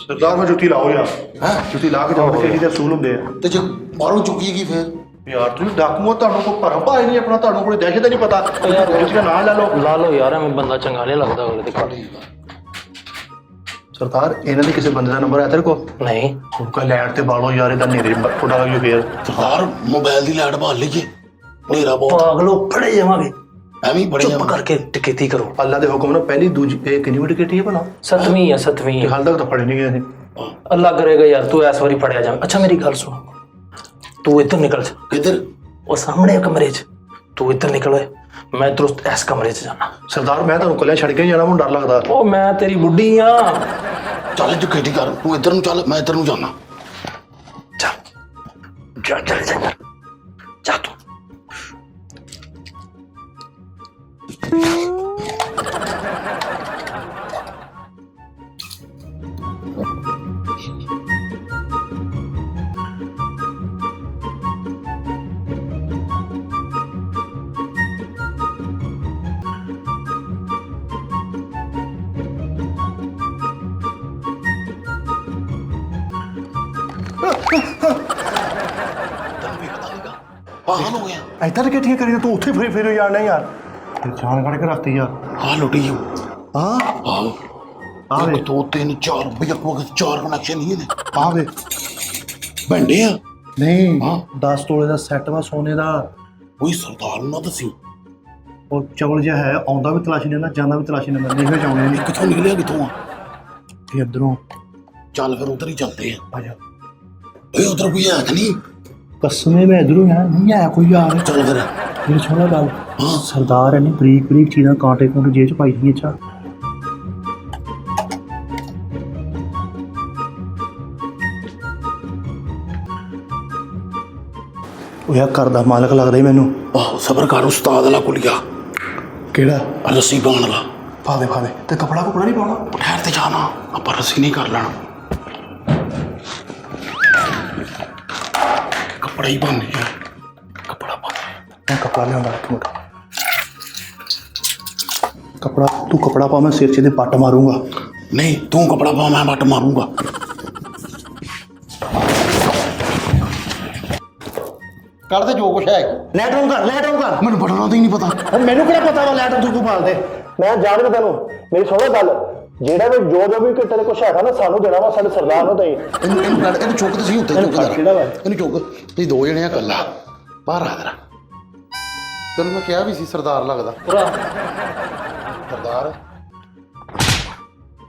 ਸਰਦਾਰ ਮੈਂ ਜੁੱਤੀ ਲਾਓ ਯਾਰ।
ਹੈਂ?
ਜੁੱਤੀ ਲਾ ਕੇ ਜਾਓ, ਕਿਹੜੀ ਦੇ ਅਸੂਲ ਹੁੰਦੇ ਆ।
ਤੇ ਜੇ ਬਾਹਰੋਂ ਚੁੱਕੀਗੀ ਫਿਰ?
ਯਾਰ ਤੁਸੀਂ ਡਾਕੂ, ਤੁਹਾਨੂੰ ਕੋਈ ਭਰਮ ਭਾਈ ਨਹੀਂ ਆਪਣਾ, ਤੁਹਾਨੂੰ ਕੋਈ ਦਹਿਸ਼ਤ ਨਹੀਂ ਪਤਾ। ਜੁੱਤੀ ਦਾ ਨਾਂ ਲੈ ਲਓ।
ਲਾ ਲਓ ਯਾਰ, ਐਵੇਂ ਬੰਦਾ ਚੰਗਾ ਨਹੀਂ ਲੱਗਦਾ ਅਗਲੇ ਦੇ ਘਰ।
ਸਰਦਾਰ ਇਹਨਾਂ ਦੇ ਕਿਸੇ ਬੰਦੇ ਦਾ ਨੰਬਰ ਹੈ ਤੇਰੇ ਕੋਲ?
ਨਹੀਂ
ਕਾ ਲੈਣ ਤੇ ਬਾਲੋ ਯਾਰ, ਇਹਦਾ ਨੇਰੇ ਥੋੜਾ ਲੱਗ ਫੇਰ।
ਸਰਦਾਰ ਮੋਬਾਈਲ ਦੀ ਲਾਈਟ ਬਾਲ ਲਈਏ, ਹਨੇਰਾ ਬਹੁਤ।
ਪਾਗਲੋ ਫੜੇ ਜਾਵਾਂਗੇ।
ਐਵੇਂ ਹੀ ਬੜੇ
ਚੁੱਪ ਕਰਕੇ ਟਿਕੇਤੀ ਕਰੋ।
ਅੱਲਾ ਦੇ ਹੁਕਮ ਨਾਲ ਪਹਿਲੀ ਦੂਜੀ ਇਹ ਕਿੰਨੀ ਵੱਡੀ ਕਿੱਟੀ ਹੈ ਭਲਾ?
7ਵੀਂ ਆ 7ਵੀਂ।
ਹਾਲ ਤੱਕ ਤਾਂ ਫੜੇ ਨਹੀਂ ਗਏ ਅਸੀਂ।
ਅੱਲਾ ਕਰੇਗਾ ਯਾਰ, ਤੂੰ ਇਸ ਵਾਰੀ ਫੜਿਆ ਜਾ। ਅੱਛਾ ਮੇਰੀ ਗੱਲ ਸੁਣ, ਤੂੰ ਇੱਧਰ ਨਿਕਲ ਜਾ।
ਕਿੱਧਰ?
ਉਹ ਸਾਹਮਣੇ ਕਮਰੇ 'ਚ। ਤੂੰ ਇੱਧਰ ਨਿਕਲ ਓਏ, ਮੈਂ ਦਰੁਸਤ ਇਸ ਕਮਰੇ 'ਚ ਜਾਣਾ।
ਸਰਦਾਰ ਮੈਂ ਤੁਹਾਨੂੰ ਕੱਲਿਆਂ ਛੱਡ ਕੇ ਜਾਣਾ, ਮੈਨੂੰ ਡਰ ਲੱਗਦਾ।
ਉਹ ਮੈਂ ਤੇਰੀ ਬੁੱਢੀ ਆ।
ਚੱਲ ਜੁਕੇਟੀ ਕਰ, ਤੂੰ ਇੱਧਰ ਨੂੰ ਚੱਲ, ਮੈਂ ਇੱਧਰ ਨੂੰ ਜਾਣਾ।
ਚੱਲ ਜਾ ਚੱਲ ਜਾ ਜਾ ਤੂੰ।
ਪਾਗਲ ਹੋ ਗਿਆ।
ਇੱਦਾਂ ਡਕੈਤੀਆਂ ਕਰੀ ਤੂੰ ਉੱਥੇ ਫਿਰ ਜਾਣਾ ਯਾਰ, ਜਾਨ ਕੱਢ ਕੇ ਰੱਖਤੀ ਯਾਰ।
ਆ ਲੁੱਟੀ ਜੋ।
ਹਾਂ
ਆਹੋ
ਆ ਵੇ,
1 2 3 4 ਬਈ ਵਕਤ 4 ਕਨੈਕਸ਼ਨ ਨਹੀਂ ਇਹਦੇ।
ਆ ਵੇ
ਭੰਡੇ ਆ।
ਨਹੀਂ
ਹਾਂ
10 ਤੋਲੇ ਦਾ ਸੈੱਟ ਵਾ ਸੋਨੇ ਦਾ।
ਕੋਈ ਸਰਦਾਰ ਨੂੰ ਨਾ ਦੱਸੀ
ਉਹ ਚਵਲ ਜਿਹਾ ਹੈ, ਆਉਂਦਾ ਵੀ ਤਲਾਸ਼ੀ ਲੈਂਦਾ, ਜਾਂਦਾ ਵੀ ਤਲਾਸ਼ੀ ਲੈਂਦਾ, ਨਹੀਂ ਜਾਉਣੇ ਨਹੀਂ
ਕਿੱਥੋਂ ਨਿਕਲਿਆ ਕਿੱਥੋਂ ਆ।
ਇਹ ਇੱਧਰੋਂ
ਚੱਲ ਫਿਰ ਉਧਰ ਹੀ ਚੱਲਦੇ ਆ।
ਆ ਜਾ।
ਓਏ ਉਧਰ ਕੋਈ ਹੈ ਕਿ ਨਹੀਂ?
ਕਸਮੇ ਮੈਂ ਇੱਧਰੋਂ ਯਾਰ ਨਹੀਂ ਆਇਆ ਕੋਈ ਯਾਰ।
ਚੱਲ ਫਿਰ।
ਮੇਰੀ ਸੁਣਾ ਗੱਲ,
ਹਾਂ
ਸਰਦਾਰ ਨੇ ਬਰੀਕ ਬਰੀਕ ਚੀਜ਼ਾਂ ਕਾਂਟੇ ਕੋਂਟੇ ਜੇਬ ਚ ਪਾਈ ਸੀ। ਅੱਛਾ ਉਹ ਯਾਰ ਘਰ ਦਾ ਮਾਲਕ ਲੱਗਦਾ ਹੀ ਮੈਨੂੰ।
ਆਹੋ ਸਬਰ ਕਰ, ਉਸਤਾਦ ਵਾਲਾ ਕੁਲੀਆ।
ਕਿਹੜਾ?
ਰੱਸੀ ਬਾਣ ਵਾਲਾ।
ਪਾ ਦੇ ਤੇ ਕਪੜਾ ਕੁਪੜਾ ਨਹੀਂ ਪਾਉਣਾ।
ਠਹਿਰ ਤੇ ਜਾਣਾ, ਆਪਾਂ ਰੱਸੀ ਨਹੀਂ ਕਰ ਲੈਣਾ, ਕੱਪੜਾ ਹੀ ਬੰਨ ਯਾਰ, ਕੱਪੜਾ ਬੰਨ।
ਮੈਂ ਕਪੜਾ ਲਿਆਉਂਦਾ ਇੱਕ ਮਿੰਟ। ਕਪੜਾ ਤੂੰ ਕਪੜਾ ਪਾ, ਮੈਂ ਸਿਰ 'ਚ ਦੇ ਪੱਟ ਮਾਰੂੰਗਾ।
ਨਹੀਂ ਤੂੰ ਕੱਪੜਾ ਪਾ, ਮੈਂ ਬੱਟ ਮਾਰੂੰਗਾ।
ਕਰ ਦੇ ਜੋ ਕੁਛ ਹੈ। ਲੈਟ ਆਨ ਕਰ।
ਮੈਨੂੰ ਬਟਨਾਂ ਦਾ ਹੀ ਨਹੀਂ ਪਤਾ।
ਹੁਣ ਮੈਨੂੰ ਕਿਹੜਾ ਪਤਾ ਵਾ ਲੈਟ ਤੂੰ ਪਾਲ ਦੇ। ਮੈਂ ਜਾਣ ਤੈਨੂੰ ਮੇਰੀ ਸੁਣੋ ਗੱਲ, ਜਿਹੜਾ ਵੀ ਜੋ ਵੀ ਕਿ ਤੇਰੇ ਕੁਛ ਹੈਗਾ ਨਾ ਸਾਨੂੰ ਦੇਣਾ ਵਾ, ਸਾਡੇ ਸਰਦਾਰ ਨੂੰ ਦੇਈ।
ਇਹਨੂੰ ਚੁੱਕ ਤੁਸੀਂ ਉੱਤੇ ਚੁੱਕ ਕਰ।
ਕਿਹੜਾ ਵਾ?
ਇਹਨੂੰ ਚੁੱਕ, ਤੁਸੀਂ 2 ਜਣੇ ਆ, ਇਕੱਲਾ ਬਾਹਰ ਆ ਜਰਾ। ਤੈਨੂੰ ਮੈਂ ਕਿਹਾ ਵੀ ਸੀ ਸਰਦਾਰ ਲੱਗਦਾ। ਸਰਦਾਰ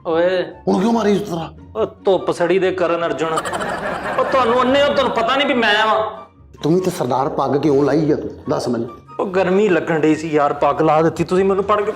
ਓਏ
ਹੁਣ ਕਿਉਂ ਮਾਰੀ ਉਸ ਤਰ੍ਹਾਂ?
ਉਹ ਧੁੱਪ ਸੜੀ ਦੇ ਕਰਨ ਅਰਜੁਨ, ਉਹ ਤੁਹਾਨੂੰ ਅੰਨੇ ਹੋ, ਤੁਹਾਨੂੰ ਪਤਾ ਨਹੀਂ ਵੀ ਮੈਂ ਵਾਂ।
ਤੂੰ ਵੀ ਤੇ ਸਰਦਾਰ ਪੱਗ ਕਿਉਂ ਲਾਈ ਆ ਤੂੰ ਦੱਸ ਮੈਨੂੰ।
ਉਹ ਗਰਮੀ ਲੱਗਣ ਡਈ ਸੀ ਯਾਰ, ਪੱਗ ਲਾ ਦਿੱਤੀ ਤੁਸੀਂ ਮੈਨੂੰ ਪੜ ਕੇ।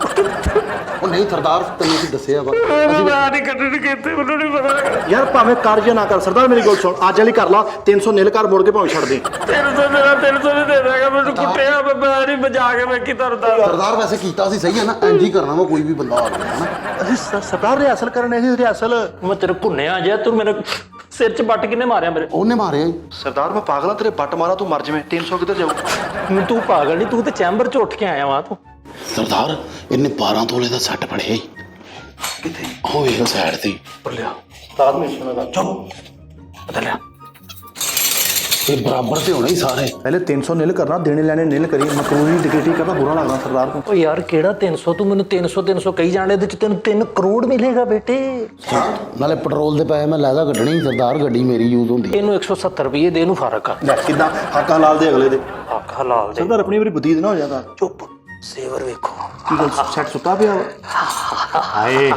ਉਹ ਨਹੀਂ ਸਰਦਾਰ ਤੈਨੂੰ ਕੀ ਦੱਸਿਆ ਵਾ।
ਮੈਂ ਨਹੀਂ ਕੱਢਣ ਕਿਤੇ, ਮੈਨੂੰ ਨਹੀਂ ਪਤਾ
ਯਾਰ ਭਾਵੇਂ ਕਰ ਜਾਂ ਨਾ ਕਰ, ਸਰਦਾਰ ਮੇਰੀ ਗੱਲ ਸੁਣ, ਅੱਜ ਵਾਲੀ ਕਰ ਲਾ, 300 ਨਿਲ ਕਰ, ਮੁੜ ਕੇ ਭਾਵੇਂ ਛੱਡ ਦੇ।
300 ਮੇਰਾ 300 ਨਹੀਂ ਦੇ ਦੇਗਾ ਮੈਨੂੰ, ਕੁੱਟਿਆ ਮੈਂ ਨਹੀਂ ਬਜਾ ਕੇ ਮੈਂ ਕੀ ਕਰਦਾ।
ਸਰਦਾਰ ਵੈਸੇ ਕੀਤਾ ਸੀ ਸਹੀ ਹੈ ਨਾ, ਇੰਜ ਹੀ ਕਰਨਾ ਵਾ ਕੋਈ ਵੀ ਬੰਦਾ ਆ ਗਿਆ ਹਨਾ।
ਅਸੀਂ ਸਰਦਾਰ ਰਿਹਾਸਲ ਕਰਨ ਸੀ, ਰਿਹਾਸਲ।
ਮੈਂ ਤੇਰੇ ਭੁੰਨਿਆ ਜੇ ਤੂੰ ਮੇਰੇ ਸਿਰ 'ਚ ਬੱਟ ਕਿੰਨੇ ਮਾਰਿਆ ਮੇਰੇ?
ਉਹਨੇ ਮਾਰਿਆ ਜੀ।
ਸਰਦਾਰ ਮੈਂ ਪਾਗਲਾ, ਤੇਰੇ ਬੱਟ ਮਾਰਾ ਤੂੰ ਮਰ ਜਾਵੇਂ। 300 ਕਿੱਧਰ ਜਾਊ?
ਤੂੰ ਪਾਗਲ ਨਹੀਂ, ਤੂੰ ਤੇ ਚੈਂਬਰ 'ਚ ਉੱਠ ਕੇ ਆਇਆ ਵਾ ਤੂੰ।
ਸਰਦਾਰ ਇਹਨੇ 12 ਤੋਲੇ ਦਾ ਸੈੱਟ ਫੜਿਆ ਜੀ।
ਕਿੱਥੇ?
ਉਹ ਵੇਖ ਸਾਈਡ ਤੇ।
ਲਿਆ
ਦਾਦ ਮੇਰੀ ਸੁਣਾ ਗੱਲ।
ਚਲੋ ਪਤਾ ਲਿਆ।
ਇਹ ਬਰਾਬਰ ਤੇ ਹੋਣੇ ਹੀ ਸਾਰੇ।
ਪਹਿਲੇ 300 ਨਿਲ ਕਰਨਾ, ਦੇਣੇ ਲੈਣੇ ਨਿਲ ਕਰੀ। ਮਕਰੂਨੀ ਡਿਕੇਟੀ ਕਰਨਾ ਬੁਰਾ ਲੱਗਦਾ ਸਰਦਾਰ ਨੂੰ।
ਓ ਯਾਰ ਕਿਹੜਾ 300, ਤੂੰ ਮੈਨੂੰ 300 ਕਹੀ ਜਾਣੇ, ਇਹਦੇ 'ਚ ਤੈਨੂੰ 3 ਕਰੋੜ ਮਿਲੇਗਾ ਬੇਟੇ।
ਨਾਲੇ ਪੈਟਰੋਲ ਦੇ ਪੈਸੇ ਮੈਂ ਲੈਦਾ ਕੱਢਣੀ, ਸਰਦਾਰ ਗੱਡੀ ਮੇਰੀ ਯੂਜ਼ ਹੁੰਦੀ।
ਇਹਨੂੰ 170 ਰੁਪਏ ਦੇ, ਇਹਨੂੰ ਫਰਕ ਆ।
ਲੈ ਕਿੱਦਾਂ ਹੱਕਾਂ ਲਾਲ ਦੇ ਅਗਲੇ ਦੇ।
ਆਖਾ ਲਾਲ ਦੇ।
ਸਰਦਾਰ ਆਪਣੀ ਵਾਰੀ ਬਦੀਦ ਨਾ ਹੋ ਜਾਂਦਾ।
ਚੁੱਪ, ਸੇਵਰ ਵੇਖੋ।
ਕੀ ਗੱਲ ਸੈੱਟ ਸੁੱਤਾ ਪਿਆ ਵਾ? ਹਾਏ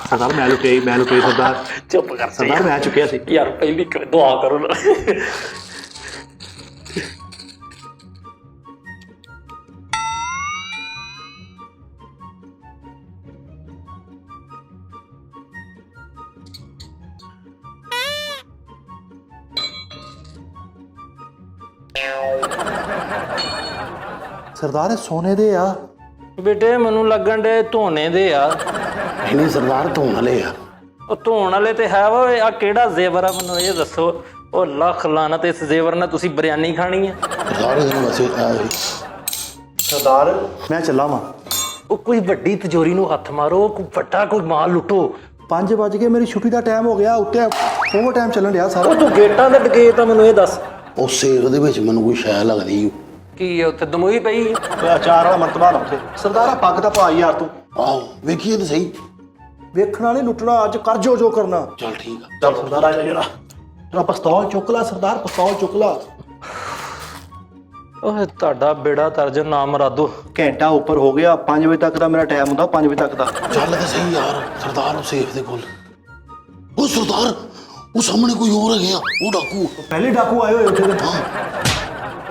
ਸਰਦਾਰ ਮੈਂ ਲੁਕੇ ਸਰਦਾਰ।
ਚੁੱਪ ਕਰ
ਸਰਦਾਰ ਮੈਂ ਚੁੱਕਿਆ ਸੀ
ਯਾਰ, ਪਹਿਲੀ ਦੁਆ ਕਰੋ ਨਾ।
ਸਰਦਾਰ ਇਹ ਸੋਨੇ ਦੇ ਆ।
ਬੇਟੇ ਮੈਨੂੰ ਲੱਗਣ ਦੇ ਧੋਣੇ ਦੇ ਆ।
ਨਹੀਂ ਸਰਦਾਰ ਧੋਣ ਵਾਲੇ ਆ।
ਉਹ ਧੋਣ ਵਾਲੇ ਤੇ ਹੈ ਵਾ। ਆ ਕਿਹੜਾ ਜ਼ੇਵਰ ਆ ਮੈਨੂੰ ਇਹ ਦੱਸੋ। ਉਹ ਲੱਖ ਲਾਨਤ, ਇਸ ਜ਼ੇਵਰ ਨਾਲ ਤੁਸੀਂ ਬਿਰਿਆਨੀ ਖਾਣੀ ਆ।
ਸਰਦਾਰ ਇਹਨੂੰ ਵੈਸੇ
ਸਰਦਾਰ ਮੈਂ ਚੱਲਾਂ ਵਾਂ।
ਉਹ ਕੋਈ ਵੱਡੀ ਤਿਜੋਰੀ ਨੂੰ ਹੱਥ ਮਾਰੋ, ਕੋਈ ਵੱਡਾ ਕੋਈ ਮਾਲ ਲੁੱਟੋ।
5 ਵੱਜ ਗਏ, ਮੇਰੀ ਛੁੱਟੀ ਦਾ ਟਾਈਮ ਹੋ ਗਿਆ। ਉੱਤੇ ਓਵਰ ਟਾਈਮ ਚੱਲਣ ਡਿਆ ਸਾਰਾ।
ਉਹ ਤੂੰ ਗੇਟਾਂ ਦੇ ਡਕੇ ਤਾਂ ਮੈਨੂੰ ਇਹ ਦੱਸ,
ਉਹ ਸੇਕ ਦੇ ਵਿੱਚ ਮੈਨੂੰ ਕੋਈ ਸ਼ੈ ਲੱਗਦੀ ਓ।
ਕੀ ਉੱਥੇ ਦਮੋਈ ਪਈ?
ਅਚਾਰ ਵਾਲਾ ਮਰਤਬਾ ਨਾ ਉੱਥੇ। ਸਰਦਾਰਾ ਪੱਗ ਤਾਂ ਪਾ ਯਾਰ ਤੂੰ।
ਆਹੋ ਵੇਖੀਏ ਤੇ ਸਹੀ।
ਵੇਖਣਾ ਨਹੀਂ ਲੁੱਟਣਾ, ਅੱਜ ਕਰ ਜੋ ਕਰਨਾ।
ਚੱਲ ਠੀਕ ਆ।
ਚੱਲ ਸਰਦਾਰ ਆ ਜਾ ਜਰਾ ਪਿਸਤੌਲ ਚੁੱਕ ਲਾ ਸਰਦਾਰ, ਪਿਸਤੌਲ ਚੁੱਕ ਲਾ।
ਓਏ ਤੁਹਾਡਾ ਬੇੜਾ ਤਰਜ ਨਾਮ ਰਾਦੋ।
ਘੰਟਾ ਉੱਪਰ ਹੋ ਗਿਆ, 5 ਵਜੇ ਤੱਕ ਦਾ ਮੇਰਾ ਟਾਈਮ ਹੁੰਦਾ, 5 ਵਜੇ ਤੱਕ ਦਾ।
ਚੱਲ ਤੇ ਸਹੀ ਯਾਰ। ਸਰਦਾਰ ਉਹ ਸੇਫ ਦੇ ਕੋਲ। ਉਹ ਸਰਦਾਰ ਉਹ ਸਾਹਮਣੇ ਕੋਈ ਹੋਰ ਹੈਗੇ ਆ, ਉਹ ਡਾਕੂ।
ਪਹਿਲੇ ਡਾਕੂ ਆਏ ਹੋਏ ਉੱਥੇ ਦੇ।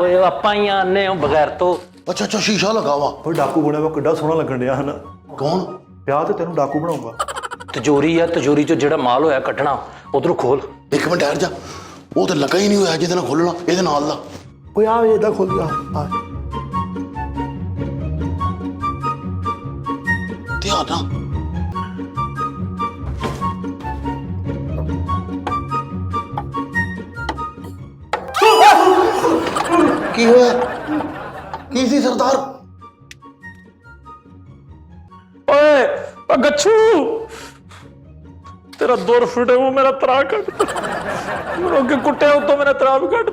ਓਏ ਆਪਾਂ ਹੀ ਆਨੇ ਹੋ ਬਗੈਰ ਤੋਂ।
ਅੱਛਾ ਅੱਛਾ ਸ਼ੀਸ਼ਾ ਲਗਾ ਵਾ।
ਉਹ ਡਾਕੂ ਬਣਿਆ ਵਾ, ਕਿੱਡਾ ਸੋਹਣਾ ਲੱਗਣ ਡਿਆ ਹਨ।
ਕੌਣ?
ਵਿਆਹ ਤੇ ਤੈਨੂੰ ਡਾਕੂ ਬਣਾਉਂਗਾ।
ਤਿਜੋਰੀ ਆ, ਤਿਜੋਰੀ ਚੋਂ ਜਿਹੜਾ ਮਾਲ ਹੋਇਆ ਕੱਢਣਾ, ਉਧਰੋਂ ਖੋਲ।
ਇੱਕ ਮਿੰਟ ਠਹਿਰ ਜਾ। ਉਹ ਤਾਂ ਲੱਗਾ ਹੀ ਨਹੀਂ ਹੋਇਆ ਜਿਹਦੇ ਨਾਲ ਖੋਲਣਾ, ਇਹਦੇ ਨਾਲ ਦਾ।
ਕੋਈ ਆ ਏਦਾਂ ਖੋਲ ਗਿਆ।
ਧਿਆਨ ਨਾਲ। ਕੀ ਹੋਇਆ? ਕੀ ਸੀ ਸਰਦਾਰ?
ਓਏ ਓ ਗੱਛੂ, ਤੇਰਾ ਦੌਰ ਫੁੱਟੇ ਉਹ ਮੇਰਾ ਤਰਾ ਕੱਢ। ਮੈਨੂੰ ਅੱਗੇ ਕੁੱਟਿਆ, ਉਤੋਂ ਮੇਰਾ ਤਰਾ ਵੀ ਕੱਢ।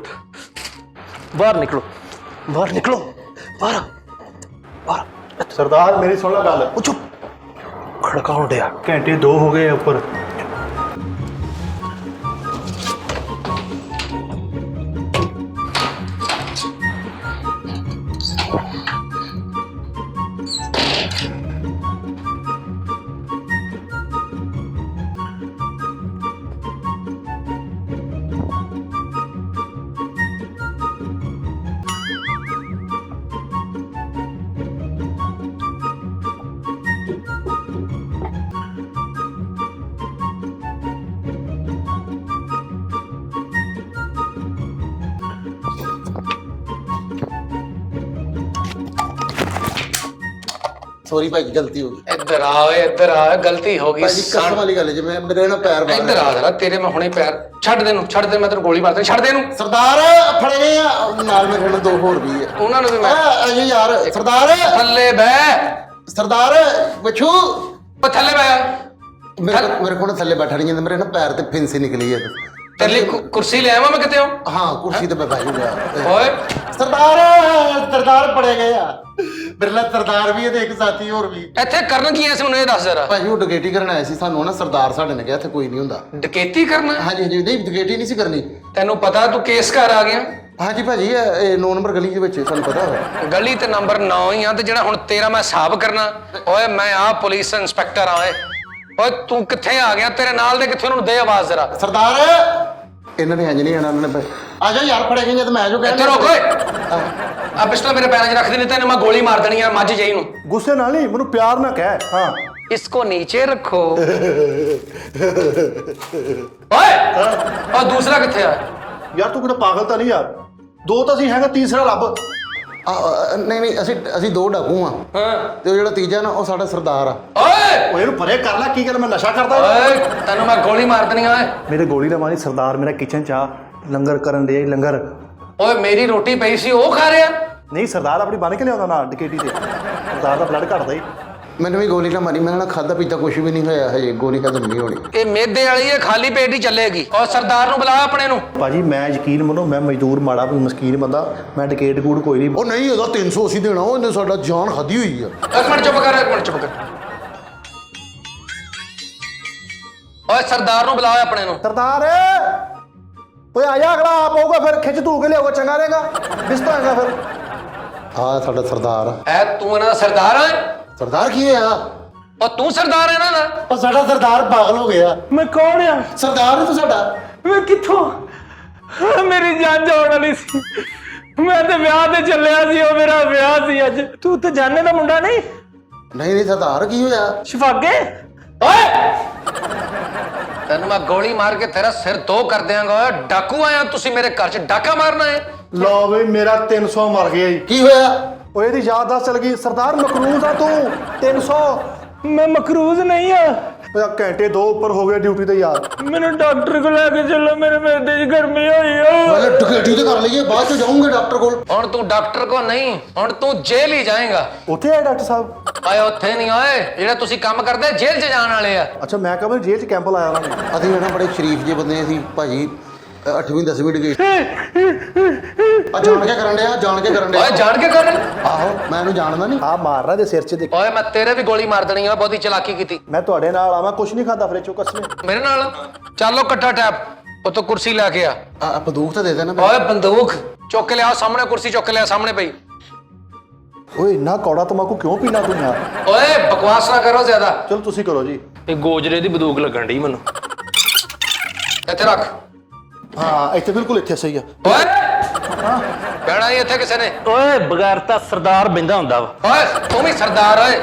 ਬਾਹਰ ਨਿਕਲੋ, ਬਾਹਰ ਨਿਕਲੋ, ਬਾਹਰ ਬਾਹਰ।
ਸਰਦਾਰ ਮੇਰੀ ਸੁਣ ਲੈ ਗੱਲ।
ਉਹ ਚੁੱਪ, ਖੜਕਾਉਣ ਡਿਆ।
ਘੰਟੇ 2 ਹੋ ਗਏ ਉੱਪਰ।
ਸੌਰੀ ਭਾਈ ਗਲਤੀ ਹੋ ਗਈ
ਇੱਧਰ ਆ ਓਏ, ਇੱਧਰ ਆ, ਗਲਤੀ ਹੋ ਗਈ।
ਭਾਜੀ ਕਸਮ ਵਾਲੀ ਗੱਲ ਜਿਵੇਂ ਮੇਰੇ ਨਾਲ ਪੈਰ ਮਾਰ
ਇੱਧਰ ਆ ਜਰਾ, ਤੇਰੇ ਮੈਂ ਹੁਣੇ ਪੈਰ ਛੱਡ ਦੇ ਨੂੰ, ਛੱਡ ਦੇ, ਮੈਂ ਤੈਨੂੰ ਗੋਲੀ ਮਾਰ ਦੇ, ਛੱਡ ਦੇ ਇਹਨੂੰ।
ਸਰਦਾਰ ਫੜੇ ਗਏ ਆ ਨਾਲ ਮੇਰੇ ਨਾਲ 2 ਹੋਰ ਵੀ ਆ
ਉਹਨਾਂ ਨੂੰ ਵੀ ਮੈਂ
ਅਜੇ ਯਾਰ ਸਰਦਾਰ
ਥੱਲੇ ਬਹਿ,
ਸਰਦਾਰ ਬਚੂ
ਉਹ ਥੱਲੇ ਬਹਿ।
ਮੇਰੇ ਕੋਲ ਥੱਲੇ ਬੈਠਾ ਨਹੀਂ ਜਾਂਦਾ ਮੇਰੇ ਨਾਲ ਪੈਰ ਤੇ ਫਿੰਸੀ ਨਿਕਲੀ ਹੈ
ਤੇਰੇ ਲਈ ਕੁਰਸੀ ਲੈ ਆਵਾਂ ਮੈਂ ਕਿਤੇ ਹੋ?
ਹਾਂ ਕੁਰਸੀ ਤੇ ਮੈਂ ਬੈਠ ਗਿਆ
ਓਏ
ਸਰਦਾਰ ਫੜੇ ਗਏ ਆ ਮੇਰੇ ਨਾਲ ਸਰਦਾਰ ਵੀ ਹੈ ਤੇ ਇੱਕ ਸਾਥੀ ਹੋਰ ਵੀ
ਇੱਥੇ ਕਰਨ ਕੀ ਐ ਸੀ ਮੈਨੂੰ ਇਹ ਦੱਸ ਜਰਾ।
ਭਾਜੀ ਉਹ ਡਕੈਤੀ ਕਰਨ ਆਏ ਸੀ ਸਾਨੂੰ ਨਾ ਸਰਦਾਰ ਸਾਡੇ ਨੇ ਕਿਹਾ ਇੱਥੇ ਕੋਈ ਨਹੀਂ ਹੁੰਦਾ।
ਡਕੈਤੀ ਕਰਨਾ?
ਹਾਂਜੀ ਹਾਂਜੀ ਨਹੀਂ ਡਕੈਤੀ ਨਹੀਂ ਸੀ ਕਰਨੀ।
ਤੈਨੂੰ ਪਤਾ ਤੂੰ ਕੇਸ ਘਰ ਆ ਗਿਆ?
ਹਾਂਜੀ ਭਾਜੀ ਇਹ 9 ਨੰਬਰ ਗਲੀ ਦੇ ਵਿੱਚ ਸਾਨੂੰ ਪਤਾ ਹੈ।
ਗਲੀ ਤੇ ਨੰਬਰ 9 ਹੀ ਆ, ਤੇ ਜਿਹੜਾ ਹੁਣ ਤੇਰਾ ਮੈਂ ਹਿਸਾਬ ਕਰਨਾ। ਓਏ ਮੈਂ ਆ ਪੁਲਿਸ ਇੰਸਪੈਕਟਰ ਆ। ਓਏ ਤੂੰ ਕਿੱਥੇ ਆ ਗਿਆ? ਤੇਰੇ ਨਾਲ ਦੇ ਕਿੱਥੇ? ਉਹਨੂੰ ਦੇ ਆਵਾਜ਼ ਜਰਾ।
ਸਰਦਾਰ ਇਹਨਾਂ ਨੇ ਇੰਜ ਨਹੀਂ ਆਣਾ ਉਹਨਾਂ ਨੇ ਆ ਜਾ ਯਾਰ ਫੜੇ ਗਏ ਜਦ ਮੈਂ ਜੋ
ਇੱਥੇ ਰੁਕ ਓਏ, ਆ ਪਿਸਟਲ ਮੇਰੇ ਪੈਰਾਂ 'ਚ ਰੱਖ ਦੇ, ਨਹੀਂ ਤੈਨੂੰ ਮੈਂ ਗੋਲੀ ਮਾਰ ਦੇਣੀ ਆ ਮੱਝ ਜਾਈ ਨੂੰ।
ਗੁੱਸੇ ਨਾਲ ਨਹੀਂ, ਮੈਨੂੰ ਪਿਆਰ ਨਾਲ ਕਹਿ। ਹਾਂ
इसको नीचे रखो। ਓਏ ਉਹ ਦੂਸਰਾ ਕਿੱਥੇ ਆ?
ਯਾਰ ਤੂੰ ਕਿਹੜਾ ਪਾਗਲ ਤਾਂ ਨਹੀਂ ਯਾਰ? 2 ਤਾਂ ਅਸੀਂ ਹੈਗਾ, ਤੀਸਰਾ ਲੱਭ।
ਨਹੀਂ ਅਸੀਂ 2 ਡਾਕੂ ਆ ਤੇ ਉਹ ਜਿਹੜਾ ਤੀਜਾ ਨਾ ਉਹ ਸਾਡਾ ਸਰਦਾਰ ਆ।
ਓਏ
ਉਹ ਇਹਨੂੰ ਪਰੇ ਕਰ ਲੈ, ਕੀ ਗੱਲ ਮੈਂ ਨਸ਼ਾ ਕਰਦਾ?
ਓਏ ਤੈਨੂੰ ਮੈਂ ਗੋਲੀ ਮਾਰ ਦੇਣੀ ਆ। ਓਏ
ਮੇਰੇ ਗੋਲੀ ਨਾ ਮਾਰੀ, ਸਰਦਾਰ ਮੇਰਾ ਕਿਚਨ 'ਚ ਆ, ਲੰਗਰ ਕਰਨ ਦੇ ਲੰਗਰ।
ਓਏ ਮੇਰੀ ਰੋਟੀ ਪਈ ਸੀ ਉਹ ਖਾ ਰਿਹਾ?
ਨਹੀਂ ਸਰਦਾਰ ਆਪਣੀ ਬਣ ਕੇ ਲਿਆਉਂਦਾ ਨਾਲ ਡਕੈਤੀ ਤੇ। ਸਰਦਾਰ ਦਾ ਬਲੱਡ ਘਟਦਾ ਹੀ।
ਮੈਨੂੰ ਵੀ ਗੋਲੀ ਨਾ ਮਾਰੀ, ਮੈਂ ਨਾ ਖਾਦਾ ਪੀਤਾ ਕੁਝ ਵੀ ਨਹੀਂ ਹੋਇਆ ਹਜੇ, ਗੋਲੀ ਕਦਮ ਨਹੀਂ ਹੋਣੀ।
ਇਹ ਮੇਦੇ ਵਾਲੀ ਹੈ, ਖਾਲੀ ਪੇਟ ਹੀ ਚੱਲੇਗੀ। ਔਰ ਸਰਦਾਰ ਨੂੰ ਬੁਲਾ ਆਪਣੇ ਨੂੰ।
ਭਾਜੀ ਮੈਂ ਯਕੀਨ ਮੰਨੋ, ਮੈਂ ਮਜ਼ਦੂਰ ਮਾੜਾ ਮਸਕੀਨ ਬੰਦਾ, ਮੈਂ ਡਕੈਟ ਕੂੜ ਕੋਈ ਨਹੀਂ।
ਉਹ ਨਹੀਂ ਉਹਦਾ 300 ਅਸੀਂ ਦੇਣਾ, ਉਹਨੇ ਸਾਡਾ ਜਾਨ ਖਾਦੀ ਹੋਈ ਆ।
ਇੱਕ ਮਿੰਟ ਚੁੱਪ ਕਰ, ਇੱਕ ਮਿੰਟ ਚੁੱਪ ਕਰ। ਓਏ ਸਰਦਾਰ ਨੂੰ ਬੁਲਾਓ ਆਪਣੇ ਨੂੰ।
ਸਰਦਾਰ ਓਏ ਆ ਜਾ, ਅਗਲਾ ਆਪ ਆਊਗਾ ਫਿਰ ਖਿੱਚ ਧੂ ਕੇ ਲਿਆਊਗਾ, ਚੰਗਾ ਰਹੇਗਾ। ਬਿਸਤਾ ਹੈਗਾ ਫਿਰ।
ਹਾਂ ਸਾਡਾ ਸਰਦਾਰ ਆ।
ਐ ਤੂੰ ਇਹਨਾਂ ਦਾ ਸਰਦਾਰ ਆ?
ਸਰਦਾਰ ਕੀ ਹੋਇਆ?
ਉਹ ਤੂੰ ਸਰਦਾਰ ਇਹਨਾਂ ਦਾ?
ਉਹ ਸਾਡਾ ਸਰਦਾਰ ਪਾਗਲ ਹੋ ਗਿਆ।
ਮੈਂ ਕੌਣ ਆ?
ਸਰਦਾਰ ਹੈ ਤੂੰ ਸਾਡਾ।
ਮੈਂ ਕਿੱਥੋਂ? ਮੇਰੀ ਜਾਨ ਜਾਣ ਵਾਲੀ ਸੀ, ਮੈਂ ਤੇ ਵਿਆਹ ਤੇ ਚੱਲਿਆ ਸੀ, ਉਹ ਮੇਰਾ ਵਿਆਹ ਸੀ ਅੱਜ। ਤੂੰ ਤੇ ਜਾਣੇ ਦਾ ਮੁੰਡਾ ਨਹੀਂ?
ਨਹੀਂ ਸਰਦਾਰ ਕੀ ਹੋਇਆ?
ਸ਼ਫਾਗੇ
ਓਏ ਤੈਨੂੰ ਮੈਂ ਗੋਲੀ ਮਾਰ ਕੇ ਤੇਰਾ ਸਿਰ 2 ਕਰ ਦਿਆਂਗਾ। ਓਏ ਡਾਕੂ ਆਇਆ ਤੁਸੀਂ ਮੇਰੇ ਘਰ 'ਚ ਡਾਕਾ ਮਾਰਨਾ ਹੈ?
ਲਓ ਬਈ ਮੇਰਾ 300 ਮਰ ਗਿਆ ਜੀ।
ਕੀ ਹੋਇਆ?
ਓਏ ਇਹਦੀ ਯਾਦਦਾਸ਼ਤ ਚਲ ਗਈ। ਸਰਦਾਰ ਮਕਰੂਜ਼ ਆ ਤੂੰ। 300 ਮੈਂ ਮਕਰੂਜ਼ ਨਹੀਂ ਆ। ਓਏ ਘੰਟੇ 2 ਉੱਪਰ ਹੋ ਗਏ ਡਿਊਟੀ ਤੇ ਯਾਰ। ਮੈਨੂੰ ਡਾਕਟਰ ਕੋਲ ਲੈ ਕੇ ਚੱਲੋ, ਮੇਰੇ ਮਿਹਦੇ 'ਚ ਗਰਮੀ ਹੋਈ ਆ।
ਪਹਿਲੇ ਡਕੈਤੀ ਤੇ ਕਰ ਲਈਏ, ਬਾਅਦ ਚ ਜਾਊਂਗੇ ਡਾਕਟਰ ਕੋਲ।
ਹੁਣ ਤੂੰ ਡਾਕਟਰ ਕੋ ਨਹੀਂ, ਹੁਣ ਤੂੰ ਜੇਲ੍ਹ ਹੀ ਜਾਏਗਾ।
ਉੱਥੇ ਆ ਡਾਕਟਰ ਸਾਹਿਬ?
ਓਏ ਉੱਥੇ ਨਹੀਂ, ਓਏ ਜਿਹੜਾ ਤੁਸੀਂ ਕੰਮ ਕਰਦੇ ਜੇਲ੍ਹ 'ਚ ਜਾਣ ਵਾਲੇ ਆ।
ਅੱਛਾ ਮੈਂ ਕਹਾਂ ਜੇਲ੍ਹ 'ਚ ਕੈਂਪ ਲਾਇਆ ਉਹਨਾਂ ਨੇ।
ਅਸੀਂ ਨਾ ਬੜੇ ਸ਼ਰੀਫ ਜਿਹੇ ਬੰਦੇ ਸੀ ਭਾਜੀ, 8ਵੀਂ 10ਵੀਂ ਡਿਗਰੀ ਆ ਜਾਣ ਕੇ ਕਰਨ ਡਿਆ, ਜਾਣ ਕੇ ਕਰਨ ਡਿਆ।
ਓਏ ਜਾਣ ਕੇ ਕਰ?
ਆਹੋ ਮੈਂ ਇਹਨੂੰ ਜਾਣਦਾ ਨਹੀਂ।
ਆ ਮਾਰਨਾ ਦੇ ਸਿਰ 'ਚ ਦੇਖ।
ਓਏ ਮੈਂ ਤੇਰੇ ਵੀ ਗੋਲੀ ਮਾਰ ਦੇਣੀ ਆ, ਬਹੁਤੀ ਚਲਾਕੀ ਕੀਤੀ।
ਮੈਂ ਤੁਹਾਡੇ ਨਾਲ ਆ, ਮੈਂ ਕੁਛ ਨਹੀਂ ਖਾਦਾ ਫਰੇ ਚੋਂ ਕਸਮੇ।
ਮੇਰੇ ਨਾਲ ਚੱਲੋ ਇਕੱਠਾ ਟੈਪ। ਉਹ ਤੋਂ ਕੁਰਸੀ ਲੈ ਕੇ ਆ।
ਬੰਦੂਕ ਤਾਂ ਦੇ ਦੇਣਾ।
ਓਏ ਬੰਦੂਕ ਚੁੱਕ ਕੇ ਲਿਆ ਸਾਹਮਣੇ, ਕੁਰਸੀ ਚੁੱਕ ਕੇ ਲਿਆ ਸਾਹਮਣੇ ਪਈ।
ਓਏ ਇੰਨਾ ਕੌੜਾ ਤਮਾਕੂ ਕਿਉਂ ਪੀਣਾ ਤੂੰ ਯਾਰ?
ਓਏ ਬਕਵਾਸ ਨਾ ਕਰੋ ਜ਼ਿਆਦਾ।
ਚਲੋ ਤੁਸੀਂ ਕਰੋ ਜੀ।
ਇਹ ਗੋਜਰੇ ਦੀ ਬੰਦੂਕ ਲੱਗਣ ਢੀ ਮੈਨੂੰ। ਇੱਥੇ ਰੱਖ।
ਹਾਂ ਇੱਥੇ ਬਿਲਕੁਲ ਇੱਥੇ ਸਹੀ ਆ।
ਓਏ ਬਹਿਣਾ ਹੀ ਇੱਥੇ ਕਿਸੇ ਨੇ?
ਓਏ ਬਗੈਰ ਤਾਂ ਸਰਦਾਰ ਬਿੰਦਾ ਹੁੰਦਾ ਵਾ।
ਓਏ ਤੂੰ ਵੀ ਸਰਦਾਰ ਓਏ?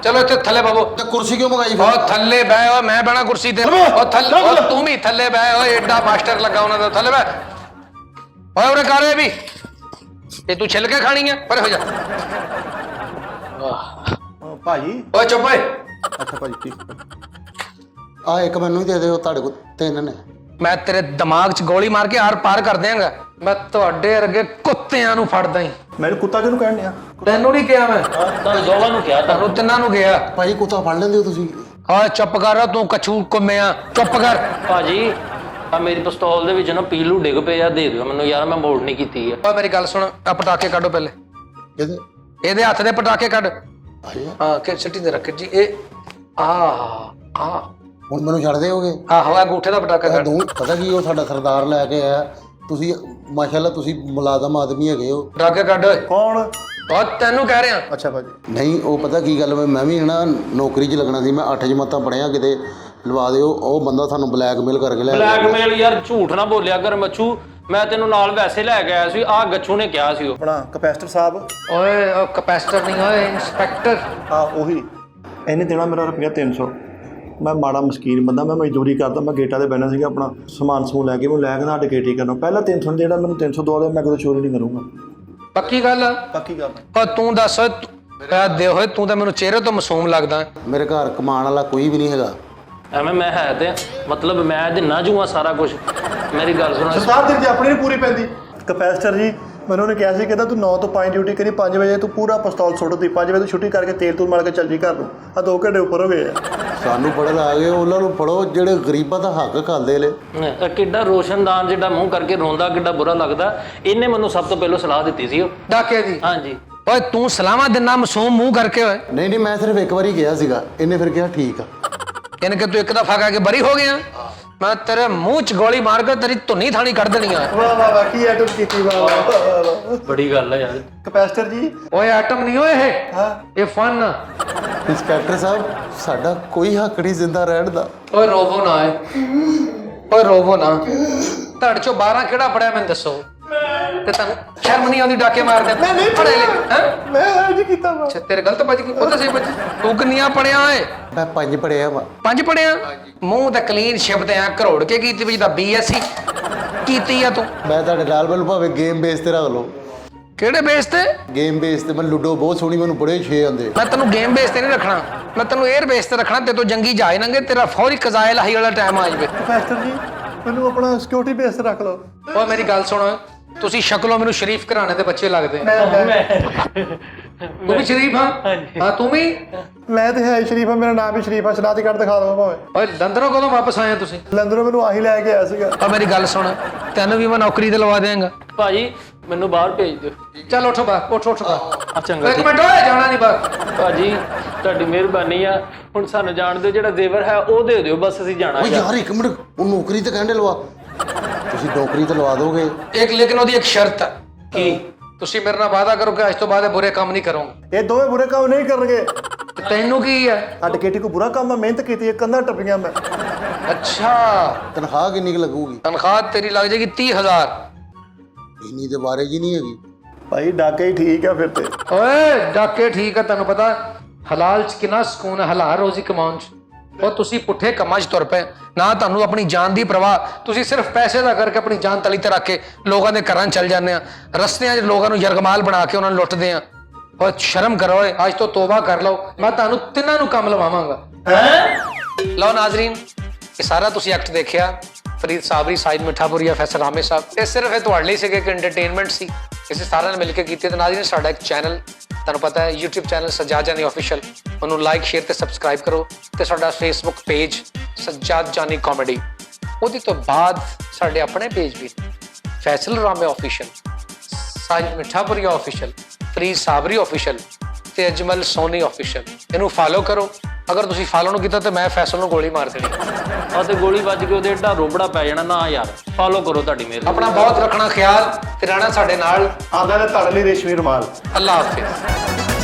ਚਲੋ ਇੱਥੇ ਥੱਲੇ ਬਾਬੂ।
ਤੇ ਕੁਰਸੀ ਕਿਉਂ ਮੰਗਾਈ
ਓ ਥੱਲੇ ਬਹਿ। ਓਏ ਮੈਂ ਬਹਿਣਾ ਕੁਰਸੀ ਤੇ। ਓ ਥੱਲੇ, ਓ ਤੂੰ ਵੀ ਥੱਲੇ ਬਹਿ। ਓਏ ਐਡਾ ਮਾਸਟਰ ਲੱਗਾ ਉਹਨਾਂ ਦਾ, ਥੱਲੇ ਬਹਿ। ਓਏ ਉਹਨੇ ਕਰੇ ਵੀ ਇਹ ਤੂੰ ਛਿਲ ਕੇ ਖਾਣੀ ਹੈ? ਪਰ ਹੋ ਜਾ।
ਭਾਜੀ
ਓਏ ਚੁੱਪ ਓਏ।
ਅੱਛਾ ਭਾਜੀ ਠੀਕ।
ਆ ਇੱਕ ਮੈਨੂੰ ਹੀ ਦੇ ਦਿਓ, ਤੁਹਾਡੇ ਕੋਲ 3 ਨੇ।
ਮੈਂ ਤੇਰੇ ਦਿਮਾਗ 'ਚ ਗੋਲੀ ਮਾਰ ਕੇ ਆਰ ਪਾਰ ਕਰ ਦਿਆਂਗਾ। ਮੈਂ ਤੁਹਾਡੇ ਵਰਗੇ ਕੁੱਤਿਆਂ ਨੂੰ ਫੜਦਾ ਹੀ।
ਮੈਨੂੰ ਕੁੱਤਾ ਕਿਹਨੂੰ ਕਹਿਣ ਡਿਆ?
ਤੈਨੂੰ ਨਹੀਂ ਕਿਹਾ ਮੈਂ,
ਤੁਹਾਨੂੰ ਦੋਵਾਂ ਨੂੰ ਕਿਹਾ
ਤੁਹਾਨੂੰ ਤਿੰਨਾਂ ਨੂੰ ਗਿਆ।
ਭਾਜੀ ਕੁੱਤਾ ਫੜ ਲੈਂਦੇ ਹੋ ਤੁਸੀਂ?
ਓਏ ਚੁੱਪ ਕਰ, ਤੂੰ ਕਛੂ ਕੁੰਮਿਆ, ਚੁੱਪ ਕਰ।
ਭਾਜੀ ਆ ਮੇਰੀ ਪਿਸਤੌਲ ਦੇ ਵਿੱਚ ਨਾ ਪੀਲੂ ਡਿੱਗ ਪਏ ਆ, ਦੇ ਦਿਓ ਮੈਨੂੰ ਯਾਰ, ਮੈਂ ਮੋੜ ਨਹੀਂ ਕੀਤੀ ਆ।
ਓਏ ਮੇਰੀ ਗੱਲ ਸੁਣ, ਆ ਪਟਾਕੇ ਕੱਢੋ ਪਹਿਲੇ,
ਇਹਦੇ
ਇਹਦੇ ਹੱਥ ਦੇ ਪਟਾਕੇ ਕੱਢ।
ਆਏ
ਹਾਂ ਕਿ ਸਿੱਟੀ ਦੇ ਰੱਖ ਜੀ। ਇਹ ਆ
ਹੁਣ ਮੈਨੂੰ ਛੱਡ ਦੇਓਗੇ?
ਆਹੋ ਆ ਅੰਗੂਠੇ ਦਾ ਪਟਾਕਾ ਕੱਢ।
ਦੋ ਪਤਾ ਕੀ ਉਹ ਸਾਡਾ ਸਰਦਾਰ ਲੈ ਕੇ ਆਇਆ, ਤੁਸੀਂ ਮਾਸ਼ਾਅੱਲਾ ਤੁਸੀਂ ਮੁਲਾਜ਼ਮ ਆਦਮੀ ਹੈਗੇ ਹੋ।
ਪਟਾਕੇ ਕੱਢ ਓਏ।
ਕੌਣ?
ਉਹ ਤੈਨੂੰ ਕਹਿ ਰਿਹਾ।
ਅੱਛਾ ਭਾਜੀ।
ਨਹੀਂ ਉਹ ਪਤਾ ਕੀ ਗੱਲ, ਮੈਂ ਵੀ ਨਾ ਨੌਕਰੀ 'ਚ ਲੱਗਣਾ ਸੀ, ਮੈਂ 8 ਜਮਾਤਾਂ ਪੜ੍ਹਿਆ, ਕਿਤੇ ਲਵਾ ਦਿਓ। ਉਹ ਬੰਦਾ ਸਾਨੂੰ ਬਲੈਕਮੇਲ ਕਰਕੇ ਲੈ ਗਿਆ।
ਬਲੈਕਮੇਲ ਯਾਰ, ਝੂਠ ਨਾ ਬੋਲਿਆ ਕਰ ਮੱਛੂ, ਮੈਂ ਤੈਨੂੰ ਨਾਲ ਵੈਸੇ ਲੈ ਕੇ ਆਇਆ ਸੀ। ਆ ਗੱਛੂ ਨੇ ਕਿਹਾ ਸੀ ਉਹ।
ਆਪਣਾ ਕਪੈਸਟਰ ਸਾਹਿਬ।
ਓਏ ਉਹ ਕਪੈਸਿਟਰ ਨਹੀਂ ਓਏ, ਇੰਸਪੈਕਟਰ।
ਹਾਂ ਉਹੀ। ਇਹਨੇ ਦੇਣਾ ਮੇਰਾ ਰੁਪਿਆ 300। ਮੈਂ ਮਾੜਾ ਮਸਕੀਨ ਬੰਦਾ, ਮੈਂ ਮਜ਼ਦੂਰੀ ਕਰਦਾ, ਮੈਂ ਗੇਟਾਂ 'ਤੇ ਬਹਿਣਾ ਸੀਗਾ, ਆਪਣਾ ਸਮਾਨ ਸਮੂਨ ਲੈ ਕੇ ਮੈਨੂੰ ਲੈ ਕੇ ਨਾ ਸਾਡੇ ਗੇਟ ਹੀ ਕਰਨਾ। ਪਹਿਲਾਂ 300 ਜਿਹੜਾ ਮੈਨੂੰ 300 ਦਵਾ ਦੇ, ਮੈਂ ਕਦੇ ਚੋਰੀ ਨਹੀਂ ਕਰੂੰਗਾ।
ਪੱਕੀ ਗੱਲ ਆ?
ਪੱਕੀ ਗੱਲ।
ਓ ਤੂੰ ਦੱਸ ਓਏ, ਦੇ ਹੋਏ ਤੂੰ ਤਾਂ ਮੈਨੂੰ ਚਿਹਰੇ ਤੋਂ ਮਾਸੂਮ ਲੱਗਦਾ।
ਮੇਰੇ ਘਰ ਕਮਾਉਣ ਵਾਲਾ ਕੋਈ ਵੀ ਨਹੀਂ ਹੈਗਾ।
ਐਵੇਂ ਮੈਂ ਹੈ ਤੇ ਮਤਲਬ ਮੈਂ ਦਿਨਾ ਜੂਆ ਸਾਰਾ ਕੁਝ। ਮੇਰੀ ਗੱਲ ਸੁਣ,
ਸਰਦਾਰ ਦੀ ਆਪਣੀ ਨਹੀਂ ਪੂਰੀ ਪੈਂਦੀ। ਕਪੈਸਟਰ ਜੀ ਮੈਨੂੰ ਉਹਨੇ ਕਿਹਾ ਸੀ, ਕਹਿੰਦਾ ਤੂੰ 9 ਤੋਂ 5 ਡਿਊਟੀ ਕਰੀ, 5 ਵਜੇ ਤੂੰ ਪੂਰਾ ਪਿਸਤੌਲ ਸੁੱਟ ਦਿੱਤੀ, 5 ਵਜੇ ਤੂੰ ਛੁੱਟੀ ਕਰਕੇ ਤੇਲ ਤੂਲ ਮਲ ਕੇ ਚੱਲ ਜੀ ਘਰ ਨੂੰ। ਆ 2 ਘੰਟੇ ਉੱਪਰ ਹੋ ਗਏ ਆ।
ਸਾਨੂੰ ਪੜ੍ਹ ਆ ਗਏ, ਉਹਨਾਂ ਨੂੰ ਪੜੋ ਜਿਹੜੇ ਗਰੀਬਾਂ ਦਾ ਹੱਕ ਖਾਂਦੇ ਨੇ।
ਕਿੱਡਾ ਰੋਸ਼ਨਦਾਨ ਜਿਹੜਾ ਮੂੰਹ ਕਰਕੇ ਰੋਂਦਾ, ਕਿੱਡਾ ਬੁਰਾ ਲੱਗਦਾ। ਇਹਨੇ ਮੈਨੂੰ ਸਭ ਤੋਂ ਪਹਿਲਾਂ ਸਲਾਹ ਦਿੱਤੀ ਸੀ ਉਹ।
ਡਾਕੇ ਦੀ?
ਹਾਂਜੀ।
ਓਏ ਤੂੰ ਸਲਾਮਾਂ ਦਿਨਾ ਮਾਸੂਮ ਮੂੰਹ ਕਰਕੇ ਓਏ।
ਨਹੀਂ ਨਹੀਂ, ਮੈਂ ਸਿਰਫ ਇੱਕ ਵਾਰੀ ਗਿਆ ਸੀਗਾ, ਇਹਨੇ ਫਿਰ ਕਿਹਾ ਠੀਕ ਆ।
ਯਾਨੀ ਕਿ ਤੂੰ ਇੱਕ ਦਫਾ ਕਹਿ ਕੇ ਬਰੀ ਹੋ ਗਿਆ। ਮੈਂ ਤੇਰੇ ਮੂੰਹ 'ਚ ਗੋਲੀ ਮਾਰ ਕੇ ਤੇਰੀ ਧੁੰਨੀ ਥਾਣੀ ਕੱਢ ਦੇਣੀ ਆ।
ਵਾਹ ਵਾਹ ਵਾਹ, ਕੀ ਐਟਮ ਕੀਤੀ, ਵਾਹ ਵਾਹ।
ਬੜੀ ਗੱਲ ਹੈ ਯਾਰ।
ਕਪੈਸਟਰ ਜੀ।
ਓਏ ਆਟਮ ਨਹੀਂ ਓਏ ਇਹ,
ਹਾਂ
ਇਹ ਫਨ।
ਇੰਸਪੈਕਟਰ ਸਾਹਿਬ ਸਾਡਾ ਕੋਈ ਹੱਕ ਨਹੀਂ ਜ਼ਿੰਦਾ ਰਹਿਣ ਦਾ।
ਓਏ ਰੋਵੋ ਨਾ ਏ, ਓਏ ਰੋਵੋ ਨਾ। ਤੁਹਾਡੇ ਚੋਂ 12 ਕਿਹੜਾ ਪੜਿਆ ਮੈਨੂੰ ਦੱਸੋ? ਤੇ ਤੁਹਾਨੂੰ ਸ਼ਰਮ ਨਹੀਂ ਆਉਂਦੀ ਡਾਕੇ ਮਾਰਦੇ?
ਮੈਂ ਨਹੀਂ
ਪੜ੍ਹੇ ਲਿਖੇ, ਹੈਂ?
ਮੈਂ ਅੱਜ ਕੀਤਾ ਵਾ।
ਅੱਛਾ ਤੇਰੇ ਗਲਤ ਵੱਜ ਗਈ, ਉਹ ਤਾਂ ਸਹੀ ਵੱਜੀ। ਤੂੰ ਕਿੰਨੀਆਂ ਪੜਿਆ ਓਏ?
ਮੈਂ 5 ਪੜ੍ਹਿਆ ਵਾ।
5 ਪੜਿਆ? ਮੂੰਹ ਤਾਂ ਕਲੀਨ ਸ਼ਬਦ ਆ, ਘਰੋੜ ਕੇ ਕੀਤੀ ਵੀ ਜਿੱਦਾਂ BSc ਕੀਤੀ ਆ ਤੂੰ।
ਮੈਂ ਤੁਹਾਡੇ ਨਾਲ ਮੈਨੂੰ ਭਾਵੇਂ ਗੇਮ ਬੇਸ ਤੇ ਰੱਖ ਲਓ।
ਕਿਹੜੇ ਬੇਸ ਤੇ?
ਗੇਮ ਬੇਸ ਤੇ। ਮੈਂ ਲੂਡੋ ਬਹੁਤ ਸੋਹਣੀ, ਮੈਨੂੰ ਬੜੇ 6 ਆਉਂਦੇ।
ਮੈਂ ਤੈਨੂੰ ਗੇਮ ਬੇਸ ਤੇ ਨਹੀਂ ਰੱਖਣਾ, ਮੈਂ ਤੈਨੂੰ 에ਅਰ ਬੇਸ ਤੇ ਰੱਖਣਾ। ਤੇ ਤੂੰ ਜੰਗੀ ਜਹਾਜ਼ ਲੰਘੇ, ਤੇਰਾ ਫੌਰੀ ਕਜ਼ਾਏ ਲਾਹੀ ਵਾਲਾ ਟਾਈਮ ਆ ਜਾਵੇ।
ਕਪੈਸਟਰ ਜੀ ਮੈਨੂੰ ਆਪਣਾ ਸਿਕਿਉਰਿਟੀ ਬੇਸ ਤੇ ਰੱਖ ਲਓ।
ਓਏ ਮੇਰੀ ਗੱਲ ਸੁਣ, ਤੁਸੀਂ ਸ਼ਕਲੋਂ ਮੈਨੂੰ ਸ਼ਰੀਫ ਘਰਾਣੇ ਦੇ ਬੱਚੇ ਲੱਗਦੇ। ਤੂੰ ਵੀ ਸ਼ਰੀਫ ਹਾਂ? ਹਾਂ ਤੂੰ ਵੀ।
ਮੈਂ ਤੇ ਹੈ ਸ਼ਰੀਫ ਆ, ਮੇਰਾ ਨਾਮ ਵੀ ਸ਼ਰੀਫ ਆ। ਸ਼ਨਾਖਤੀ ਕਾਰਡ ਦਿਖਾ ਦਵਾਂ ਭਾਵੇਂ।
ਓਏ ਲੰਦਨੋਂ ਕਦੋਂ ਵਾਪਸ ਆਏ ਤੁਸੀਂ?
ਲੰਦਨੋਂ ਮੈਨੂੰ ਆਹੀ ਲੈ ਕੇ ਆਇਆ ਸੀਗਾ।
ਓ ਮੇਰੀ ਗੱਲ ਸੁਣ, ਤੈਨੂੰ ਵੀ ਮੈਂ ਨੌਕਰੀ ਤੇ ਲਵਾ ਦੇਵਾਂਗਾ।
ਭਾਜੀ ਮੈਨੂੰ ਬਾਹਰ ਭੇਜ ਦਿਓ।
ਚੱਲ ਉੱਠ ਬਾਹਰ, ਉੱਠ ਬਾਹਰ।
ਆ ਚੰਗਾ
ਇੱਕ ਮਿੰਟ ਓਏ, ਜਾਣਾ ਨਹੀਂ ਬਾਹਰ।
ਭਾਜੀ ਤੁਹਾਡੀ ਮਿਹਰਬਾਨੀ ਆ, ਹੁਣ ਸਾਨੂੰ ਜਾਣ ਦਿਓ, ਜਿਹੜਾ ਜ਼ੇਵਰ ਹੈ ਉਹ ਦੇ ਦਿਓ, ਬਸ ਅਸੀਂ ਜਾਣਾ
ਓ
ਹੈਗਾ।
ਯਾਰ ਇੱਕ ਮਿੰਟ, ਉਹ ਨੌਕਰੀ ਤੇ ਕਹਿੰਦੇ ਲਵਾ। ਤੁਸੀਂ ਨੌਕਰੀ ਤੇ ਲਵਾ ਦੋਗੇ?
ਇੱਕ ਲੇਕਿਨ ਉਹਦੀ ਇੱਕ ਸ਼ਰਤ ਹੈ।
ਕੀ?
ਤੁਸੀਂ ਮੇਰੇ ਨਾਲ ਵਾਅਦਾ ਕਰੋ ਕਿ ਅੱਜ ਤੋਂ ਬਾਅਦ ਇਹ ਬੁਰੇ ਕੰਮ ਨਹੀਂ ਕਰੋਗੇ।
ਇਹ ਦੋਵੇਂ ਬੁਰੇ ਕੰਮ ਨਹੀਂ ਕਰਨਗੇ।
ਤੇ ਤੈਨੂੰ ਕੀ ਹੈ?
ਅਡਕੇਟੀ ਕੋ ਬੁਰਾ ਕੰਮ ਆ, ਮਿਹਨਤ ਕੀਤੀ ਹੈ, ਕੰਧਾਂ ਟੱਪੀਆਂ ਮੈਂ।
ਅੱਛਾ
ਤਨਖਾਹ ਕਿੰਨੀ ਕੁ ਲੱਗੂਗੀ?
ਤਨਖਾਹ ਤੇਰੀ ਲੱਗ ਜਾਏਗੀ 30,000।
ਇੰਨੀ ਦੇ ਬਾਰੇ ਜੀ ਨਹੀਂ ਹੈਗੀ।
ਭਾਈ ਡਾਕੇ ਹੀ ਠੀਕ ਆ ਫਿਰ ਤੇ।
ਓਏ ਡਾਕੇ ਠੀਕ ਹੈ, ਤੈਨੂੰ ਪਤਾ ਹਲਾਲ ਚ ਕਿੰਨਾ ਸਕੂਨ ਹੈ, ਹਲਾਲ ਰੋਜ਼ੀ ਕਮਾਉਣ ਚ। ਉਹ ਤੁਸੀਂ ਪੁੱਠੇ ਕੰਮਾਂ 'ਚ ਤੁਰ ਪਏ, ਨਾ ਤੁਹਾਨੂੰ ਆਪਣੀ ਜਾਨ ਦੀ ਪਰਵਾਹ। ਤੁਸੀਂ ਸਿਰਫ ਪੈਸੇ ਦਾ ਕਰਕੇ ਆਪਣੀ ਜਾਨ ਤਲੀ ਤੇ ਰੱਖ ਕੇ ਲੋਕਾਂ ਦੇ ਘਰਾਂ 'ਚ ਚੱਲ ਜਾਂਦੇ ਆ, ਰਸਤਿਆਂ 'ਚ ਲੋਕਾਂ ਨੂੰ ਯਰਗਮਾਲ ਬਣਾ ਕੇ ਉਹਨਾਂ ਨੂੰ ਲੁੱਟਦੇ ਆ। ਓਏ ਸ਼ਰਮ ਕਰੋ ਓਏ, ਅੱਜ ਤੋਂ ਤੋਬਾ ਕਰ ਲਓ। ਮੈਂ ਤੁਹਾਨੂੰ ਤਿੰਨਾਂ ਨੂੰ ਕੰਮ ਲਵਾਵਾਂਗਾ। ਲਓ ਨਾਜ਼ਰੀਨ, ਇਹ ਸਾਰਾ ਤੁਸੀਂ ਐਕਟ ਦੇਖਿਆ, ਫਰੀਦ ਸਾਬਰੀ, ਸਾਇਦ ਮਿੱਠਾਪੁਰੀਆ, ਫੈਸਲ ਰਾਮੇ ਸਾਹਿਬ। ਇਹ ਸਿਰਫ ਇਹ ਤੁਹਾਡੇ ਲਈ ਸੀਗੇ ਇੱਕ ਐਂਟਰਟੇਨਮੈਂਟ ਸੀ, ਇਸੇ ਸਾਰਿਆਂ ਨੇ ਮਿਲ ਕੇ ਕੀਤੀ। ਤੇ ਨਾਜ਼ਰੀਨ ਸਾਡਾ ਇੱਕ ਚੈਨਲ ਤੁਹਾਨੂੰ ਪਤਾ ਹੈ YouTube ਚੈਨਲ ਸੱਜਾਦ ਜਾਨੀ ਆਫੀਸ਼ੀਅਲ, ਉਹਨੂੰ ਲਾਈਕ ਸ਼ੇਅਰ ਤੇ ਸਬਸਕ੍ਰਾਈਬ ਕਰੋ। ਤੇ ਸਾਡਾ Facebook ਪੇਜ ਸੱਜਾਦ ਜਾਨੀ ਕਾਮੇਡੀ। ਉਹਦੇ ਤੋਂ ਬਾਅਦ ਸਾਡੇ ਆਪਣੇ ਪੇਜ ਵੀ ਫੈਸਲ ਰਾਮੇ ਆਫੀਸ਼ੀਅਲ, ਸਾਇਦ ਮਿੱਠਾਪੁਰੀਆ ਆਫੀਸ਼ੀਅਲ, ਫਰੀਦ ਸਾਬਰੀ ਆਫੀਸ਼ੀਅਲ ਤੇ ਅਜਮਲ ਸੋਨੀ ਆਫੀਸ਼ੀਅਲ। ਇਹਨੂੰ ਫਾਲੋ ਕਰੋ। ਅਗਰ ਤੁਸੀਂ ਫਾਲੋ ਨੂੰ ਕੀਤਾ ਤਾਂ ਮੈਂ ਫੈਸਲ ਨੂੰ ਗੋਲੀ ਮਾਰ ਦੇਣੀ।
ਆ ਤੇ ਗੋਲੀ ਵੱਜ ਕੇ ਉਹਦੇ ਏਡਾ ਰੋਬੜਾ ਪੈ ਜਾਣਾ ਨਾ ਯਾਰ। ਫਾਲੋ ਕਰੋ, ਤੁਹਾਡੀ ਮਿਹਰਬਾਨੀ।
ਆਪਣਾ ਬਹੁਤ ਰੱਖਣਾ ਖਿਆਲ ਤੇ ਰਹਿਣਾ ਸਾਡੇ ਨਾਲ।
ਆਂਦਾ ਨੇ ਤੁਹਾਡੇ ਲਈ ਰੇਸ਼ਮੀ ਰੁਮਾਲ।
ਅੱਲਾ ਹਾਫਿਜ਼।